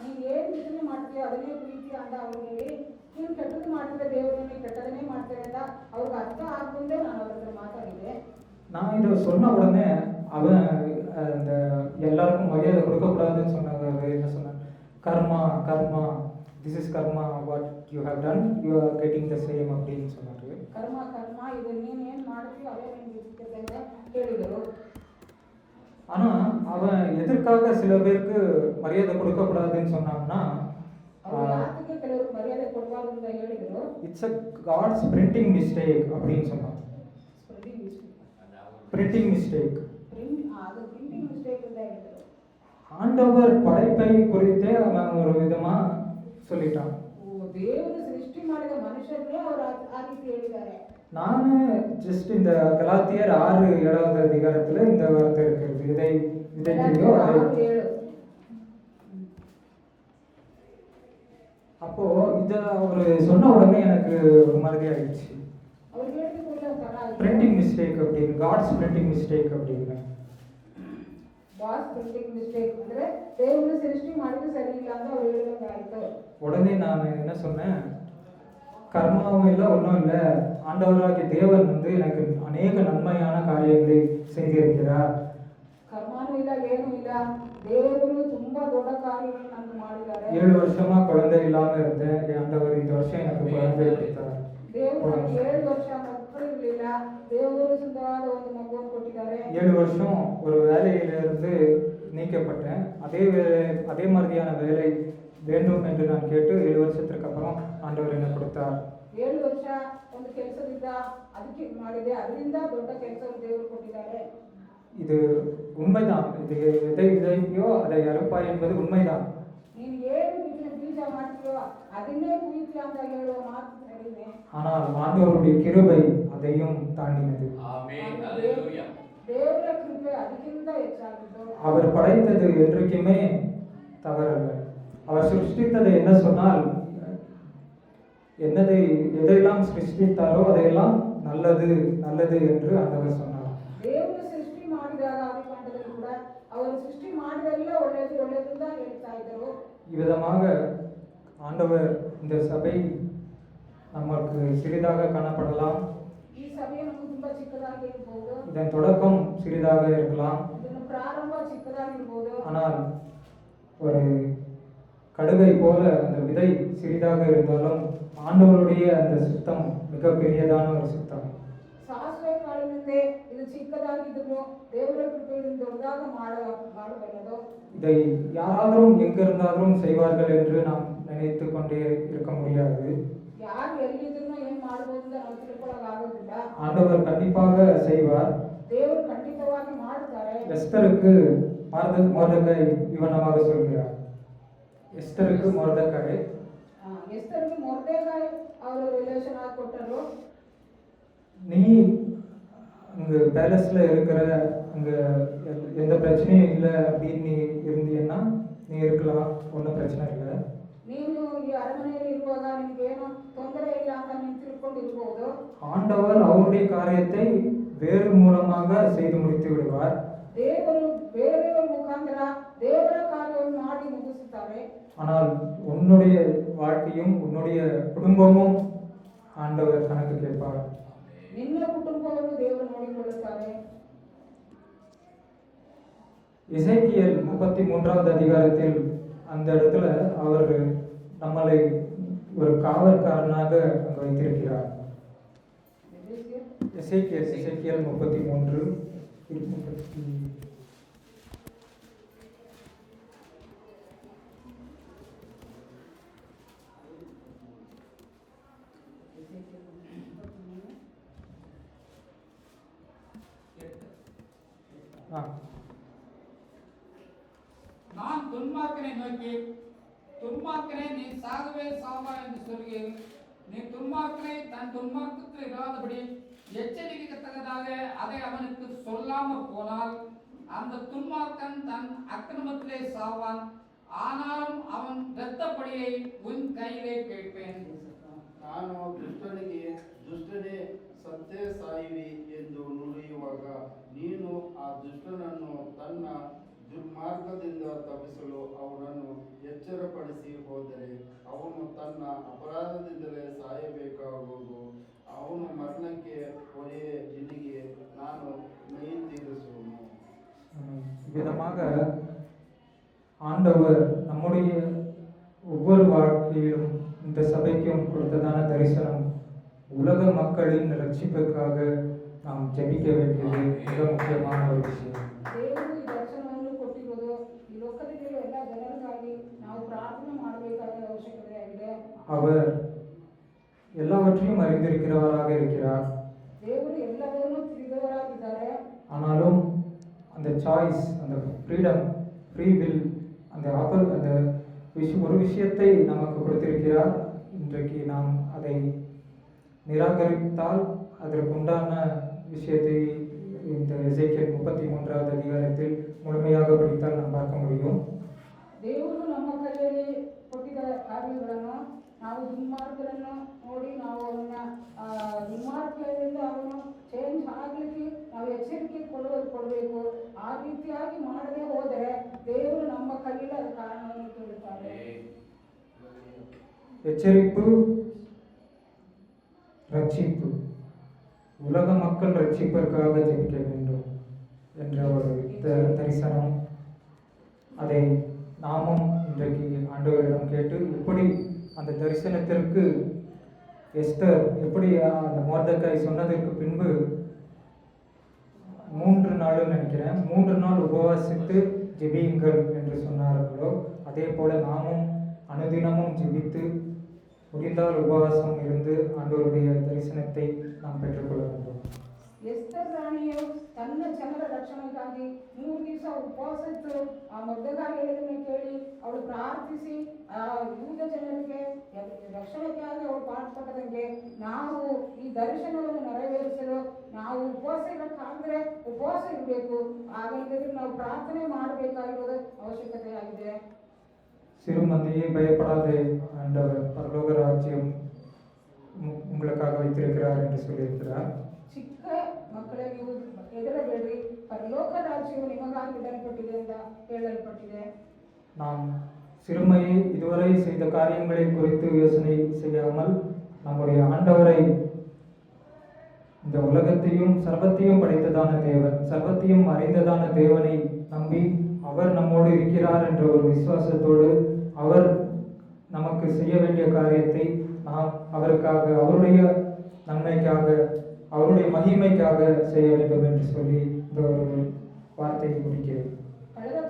நீங்க ஏன் ಇದನ್ನೇ ಮಾಡ್ತೀಯೋ ಅದನ್ನೇ ಪ್ರೀತಿ ಅಂತ ಅವ್ರಿಗೆ ಹೇಳಿ, ನೀನು ಕೆಟ್ಟದ್ದು ಮಾಡಿದ್ರೆ ದೇವರನ್ನೇ ಕೆಟ್ಟದನ್ನೇ ಮಾಡ್ತಾರೆ ಅಂತ ಅವ್ರಿಗೆ ಅರ್ಥ ಆಗ್ಬಂದೇ ನಾನು ಅವ್ರ ಹತ್ರ ಮಾತಾಡಿದೆ. நான் இதை சொன்ன உடனே அவன் அந்த எல்லாருக்கும் மரியாதை கொடுக்கக்கூடாதுன்னு சொன்னாங்க. என்ன சொன்னான், karma karma, this is karma, what you have done you are getting the same அப்படின்னு சொன்னாரு. ಕರ್ಮ ಕರ್ಮ, ಇದು ನೀನು ಏನು ಮಾಡ್ತೀಯೋ ಅದೇ ನಿನ್ಗೆ ಸಿಗ್ತದೆ ಅಂತ ಹೇಳಿದರು. ஆனால் அவன் எதற்காக சில பேருக்கு மரியாதை கொடுக்கக்கூடாதுன்னு சொன்னான்னா, ಅವ್ರು ಯಾತಕ್ಕೆ ಕೆಲವರು ಮರ್ಯಾದೆ ಕೊಡಬಾರ್ದು ಅಂತ ಹೇಳಿದರು. It's a God's printing mistake அப்படின்னு சொன்னான். பிரிண்டிங் மிஸ்டேக், ಅದು ಪ್ರಿಂಟಿಂಗ್ ಮಿಸ್ಟೇಕ್ ಅಂತ ಹೇಳಿದರು. ஆண்டவர் படைப்பை குறித்தே அவன் ஒரு விதமா சொல்லிட்டான். ದೇವರು ಸೃಷ್ಟಿ ಮಾಡಿದ ಮನುಷ್ಯರೇ ಅವರು ಆ ರೀತಿ ಹೇಳಿದ್ದಾರೆ. நான் ஜஸ்ட் இந்த கலாத்தியர் 6:7 அதிகாரத்துல இந்த வார்த்தை இருக்கிறது, இதை விதைக்கிறியோ அதை. அப்போ இதை அவர் சொன்ன உடனே எனக்கு ஒரு மாதிரி ஆயிடுச்சு. அவர் ಹೇಳಿದ பிரிண்டிங் மிஸ்டேக் அப்படின்னு, காட்ஸ் பிரிண்டிங் மிஸ்டேக் அப்படின்னு. ಬಾಸ್ ಪ್ರಿಂಟಿಂಗ್ ಮಿಸ್ಟೇಕ್ ಅಂದ್ರೆ ದೇವರು ಸೃಷ್ಟಿ ಮಾಡಿದ್ದು ಸರಿ ಇಲ್ಲ ಅಂತ ಅವ್ರು ಹೇಳಿದಂಗಾಯ್ತು. உடனே நான் என்ன சொன்னேன், கர்மாவும் இல்லை ஒன்றும் இல்லை, ஆண்டவராகிய தேவன் வந்து எனக்கு அநேக நன்மையான காரியங்களை செய்திருக்கிறார். ಕರ್ಮಾನೂ ಇಲ್ಲ ಏನೂ ಇಲ್ಲ, ದೇವರು ತುಂಬಾ ದೊಡ್ಡ ಕಾರ್ಯಗಳನ್ನು ನಮ್ಗೆ ಮಾಡಿದ್ದಾರೆ. 7 வருஷமா குழந்தை இல்லாம இருந்தேன், ஆண்டவர் இந்த வருஷம் எனக்கு குழந்தை கொடுத்தார். ದೇವರು 7 ವರ್ಷ ಮಕ್ಕಳು ಇರಲಿಲ್ಲ, ದೇವರು ಸುಂದರವಾದ ಒಂದು ಮಗುವನ್ನು ಕೊಟ್ಟಿದ್ದಾರೆ. 7 வருஷம் ஒரு வேலையிலிருந்து நீக்கப்பட்டேன். அதே மாதிரியான வேலை வேண்டும் என்று நான் கேட்டு 7 வருஷத்திற்கு அப்புறம் ஆண்டவர் என்ன கொடுத்தார். 7 ವರ್ಷ ಒಂದು ಕೆಲಸದಿಂದ ಅದಕ್ಕೆ ಮಾಡಿದೆ, ಅದರಿಂದ ದೊಡ್ಡ ಕೆಲಸವನ್ನು ದೇವರು ಕೊಟ್ಟಿದ್ದಾರೆ. இது உண்மைதான். இது எதை விதைப்பியோ அதை அறுப்பாய் என்பது உண்மைதான். ನೀನು ಏನು ಬೀಜ ಮಾಡ್ತೀಯೋ ಅದನ್ನೇ ಕುಯ್ತೀಯ ಅಂತ ಹೇಳುವ ಮಾತು ಸರಿನೇ. ஆனால் ஆண்டவருடைய கிருபை அதையும் தாண்டினது. ஆமென், ஹalleluya. ದೇವರ ಕೃಪೆ ಅದಕ್ಕಿಂತ ಹೆಚ್ಚಾಗಿದ್ದು. அவர் படைத்தது என்றைக்குமே தவறல்ல. அவர் சிருஷ்டித்தது என்ன சொன்னால், எதையெல்லாம் சிருஷ்டித்தாரோ அதையெல்லாம் நல்லது நல்லது என்று ஆண்டவர் சொன்னார். ದೇವರು ಸೃಷ್ಟಿ ಮಾಡಿದಾಗ ಆದಿಕಾಂಡದಲ್ಲಿ ಕೂಡ ಅವರು ಸೃಷ್ಟಿ ಮಾಡಿದೆಲ್ಲ ಒಳ್ಳೆಯದು ಒಳ್ಳೆಯದು ಅಂತ ಹೇಳ್ತಾ ಇದ್ದರು. இவ்விதமாக ஆண்டவர் இந்த சபை நமக்கு சிறிதாக காணப்படலாம். ಈ ಸಭೆಯು ನಮಗೆ ತುಂಬಾ ಚಿಕ್ಕದಾಗಿ ಇರಬಹುದು. இதன் தொடக்கம் சிறிதாக இருக்கலாம். ಇದರ ಪ್ರಾರಂಭ ಚಿಕ್ಕದಾಗಿರಬಹುದು. ஆனால் ஒரு கடுகை போல அந்த விதை சிறிதாக இருந்தாலும் ஆண்டவருடைய அந்த சித்தம் மிகப்பெரியதான ஒரு சித்தம். ಸಾಸಿವೆ ಕಾಳಿನಂತೆ ಇದು ಚಿಕ್ಕದಾಗಿದ್ದರೂ ದೇವರ ಕೃಪೆಯಿಂದ ದೊಡ್ಡದಾಗ ಮಾಡಬಲ್ಲದು. இதை யாராலும் எங்கிருந்தாலும் செய்வார்கள் என்று நாம் நினைத்து கொண்டே இருக்க முடியாது. ಯಾರು ಎಲ್ಲಿದ್ರು ಏನ್ ಮಾಡಬಹುದು ಅಂತ ನಾವು ತಿಳ್ಕೊಳ್ಳೋಕ್ಕಾಗೋದಿಲ್ಲ. ஆண்டவர் கண்டிப்பாக செய்வார். ದೇವರು ಖಂಡಿತವಾಗಿ ಮಾಡ್ತಾರೆ. எஸ்தருக்கு மொர்தெகாய் விவரணமாக சொல்கிறார். எஸ்தருக்கு மொர்தெகாய், ಎಸ್ತರ್ಗೆ ಮೊರ್ದೆಕಾಯಿ ಅವರು ರಿಲೇಷನ್ ಆಗಿ ಕೊಟ್ಟರು. நீ அங்கே பேலஸில் இருக்கிற அங்கே எந்த பிரச்சனையும் இல்லை அப்படின்னு நீ இருந்தீன்னா நீ இருக்கலாம், ஒன்றும் பிரச்சனை இல்லை. ನೀನು ಈ ಅರಮನೆಯಲ್ಲಿ ಇರುವ ಇರುವಾಗ ನಿಮ್ಗೇನು ತೊಂದರೆ ಇಲ್ಲ ಅಂತ ನೀವು ತಿಳ್ಕೊಂಡಿರ್ಬೋದು. ஆண்டவர் அவருடைய காரியத்தை வேறு மூலமாக செய்து முடித்து விடுவார். ದೇವರು ಬೇರೆಯವರ ಮುಖಾಂತರ ದೇವರ ಕಾರ್ಯವನ್ನು ಮಾಡಿ ಮುಗಿಸುತ್ತಾರೆ. ஆனால் உன்னுடைய வாழ்க்கையும் உன்னுடைய குடும்பமும் ஆண்டவர் கணக்கு கேட்பார். ನಿನ್ನ ಕುಟುಂಬವನ್ನು ದೇವರು ನೋಡಿಕೊಳ್ಳುತ್ತಾರೆ. எசேக்கியேல் 33வது அதிகாரத்தில் அந்த இடத்துல அவர் நம்மளை ஒரு காவற்காரனாக அங்க வைத்திருக்கிறார். எசேக்கியேல் 33 நான் துன்மார்க்கனை நோக்கி, துன்மார்க்கனே நீ சாகவே சாவா என்று சொல்கிறேன். நீ துன்மார்க்கனை தன் துன்மார்க்கத்தில் இராதபடி எச்சரிக்கத்தக்கதாக அதை அவனுக்கு சொல்லாமல் போனால் அந்த துன்மார்க்கன் தன் அக்கிரமத்திலே சாவான். ஆனாலும் அவன் இரத்தப்படியை உன் கையிலே கேட்பேன். ನಾನು ದುಷ್ಟನಿಗೆ ದುಷ್ಟನೇ ಸತ್ತೇ ಸಾಯುವಿ ಎಂದು ನುಡಿಯುವಾಗ ನೀನು ಆ ದುಷ್ಟನನ್ನು ತನ್ನ ದುರ್ಮಾರ್ಗದಿಂದ ತಪ್ಪಿಸಲು ಅವನನ್ನು ಎಚ್ಚರಪಡಿಸಿ ಹೋದರೆ ಅವನು ತನ್ನ ಅಪರಾಧದಿಂದಲೇ ಸಾಯಬೇಕಾಗುವುದು. ಅವನು ಮರಣಕ್ಕೆ ಒಡೆಯ ನಿನಗೆ ನಾನು மெய் தீர்சுவோம். விதமாக ஆண்டவர் நம்முடைய ஒவ்வொரு வாழ்க்கையிலும் இந்த சபைக்கும் கொடுத்ததான தரிசனம் உலக மக்களின் ரட்சிப்புக்காக நாம் ஜெபிக்க வேண்டியது மிக முக்கியமான ஒரு விஷயம். ದೇವರು ಈ ದರ್ಶನವನ್ನು ಕೊಟ್ಟಿರುವುದು ಈ ಲೋಕದಲ್ಲಿರುವ ಎಲ್ಲ ಜನರಿಗಾಗಿ ನಾವು ಪ್ರಾರ್ಥನೆ ಮಾಡಬೇಕಾದ ಅವಶ್ಯಕತೆ ಆಗಿದೆ. அவர் எல்லாவற்றையும் அறிந்திருக்கிறவராக இருக்கிறார். ದೇವರು ಎಲ್ಲವನ್ನೂ ತಿಳಿದವರಾಗಿದ್ದಾರೆ. ஆனாலும் அந்த சாய்ஸ், அந்த ஃப்ரீடம், ஃப்ரீ வில், அந்த ஒரு விஷயத்தை நமக்கு கொடுத்திருக்கிறார். இன்றைக்கு நாம் அதை நிராகரித்தால் அதற்குண்டான விஷயத்தை இந்த எசேக்கியேல் 33வது அதிகாரத்தில் முழுமையாக படித்தால் நாம் பார்க்க முடியும். ದೇವರು ನಮ್ಮ ಕೈಯಲ್ಲಿ ಕೊಟ್ಟಿದ್ದ ಕಾರ್ಯಗಳನ್ನು ನಾವು ದುರ್ಮಾರ್ಗರನ್ನು ನೋಡಿ ನಾವು ಅವನ್ನ ದುರ್ಮಾರ್ಗದಿಂದ ಅವನು ಚೇಂಜ್ ಆಗ್ಲಿಕ್ಕೆ ನಾವು ಎಚ್ಚರಿಕೆ ಕೊಡಬೇಕು. ಆ ರೀತಿಯಾಗಿ ಮಾಡದೆ ಹೋದರೆ ದೇವರು ನಮ್ಮ ಕೈಯಲ್ಲಿ ಅದರ ಕಾರಣವನ್ನು ಕೇಳುತ್ತಾರೆ. எச்சரிப்பு, ரட்சிப்பு, உலக மக்கள் ரட்சிப்பிற்காக ஜெபிக்க வேண்டும் என்ற ஒரு தரிசனம், அதை நாமும் இன்றைக்கு ஆண்டவரிடம் கேட்டு எப்படி அந்த தரிசனத்திற்கு எஸ்தர் எப்படி அந்த மொர்தெகாய் சொன்னதற்கு பின்பு 3 நாளும் நினைக்கிறேன் 3 நாள் உபவாசித்து ஜெபியுங்கள் என்று சொன்னார்களோ அதே போல நாமும் அனுதினமும் ஜெபித்து முடிந்தால் உபவாசம் இருந்து ஆண்டவருடைய தரிசனத்தை நாம் பெற்றுக்கொள்ள வேண்டும். ಎಸ್ತರ್ ರಾಣಿಯು ತನ್ನ ಜನರ ರಕ್ಷಣೆಗಾಗಿ 3 ದಿವಸ ಉಪವಾಸ ಇದ್ದು ಆ ಮೊರ್ದೆಕಾಯಿ ಹೇಳಿದ್ದನ್ನು ಕೇಳಿ ಅವಳು ಪ್ರಾರ್ಥಿಸಿ ಆ ಯೂದ ಜನರಿಗೆ ರಕ್ಷಣೆಗಾಗಿ ಅವಳು ಪಾಠಪಟ್ಟದಂಗೆ ನಾವು ಈ ದರ್ಶನವನ್ನು ನೆರವೇರಿಸಲು ನಾವು ಉಪವಾಸ ಇರಬೇಕಾದ್ರೆ ಉಪವಾಸ ಇರಬೇಕು. ಹಾಗಾದ್ರೆ ನಾವು ಪ್ರಾರ್ಥನೆ ಮಾಡಬೇಕಾಗಿರೋದು ಅವಶ್ಯಕತೆಯಾಗಿದೆ. சிறுமந்தையே பயப்படாதே, ஆண்டவர் பரலோக ராஜ்யம் உங்களுக்காக வைத்திருக்கிறார் என்று சொல்லியிருக்கிறார். ಚಿಕ್ಕ ಮಕ್ಕಳೇ ನೀವು ಹೆದರಬೇಡ್ರಿ, ಪರಲೋಕ ರಾಜ್ಯವು ನಿಮಗಾಗಿ ಇಡಲ್ಪಟ್ಟಿದೆ ಅಂತ ಹೇಳಲ್ಪಟ್ಟಿದೆ. நாம் சிறுமையை இதுவரை செய்த காரியங்களை குறித்து யோசனை செய்யாமல் நம்முடைய ஆண்டவரை, இந்த உலகத்தையும் சர்வத்தையும் படைத்ததான தேவன், சர்வத்தையும் அறிந்ததான தேவனை நம்பி அவர் நம்மோடு இருக்கிறார் என்ற ஒரு விசுவாசத்தோடு அவர் நமக்கு செய்ய வேண்டிய காரியத்தை நாம் அவருக்காக, அவருடைய நன்மைக்காக, அவருடைய மகிமைக்காக செய்ய வேண்டும் என்று சொல்லி இந்த ஒரு வார்த்தையை முடிக்கிறேன். ಕಳೆದ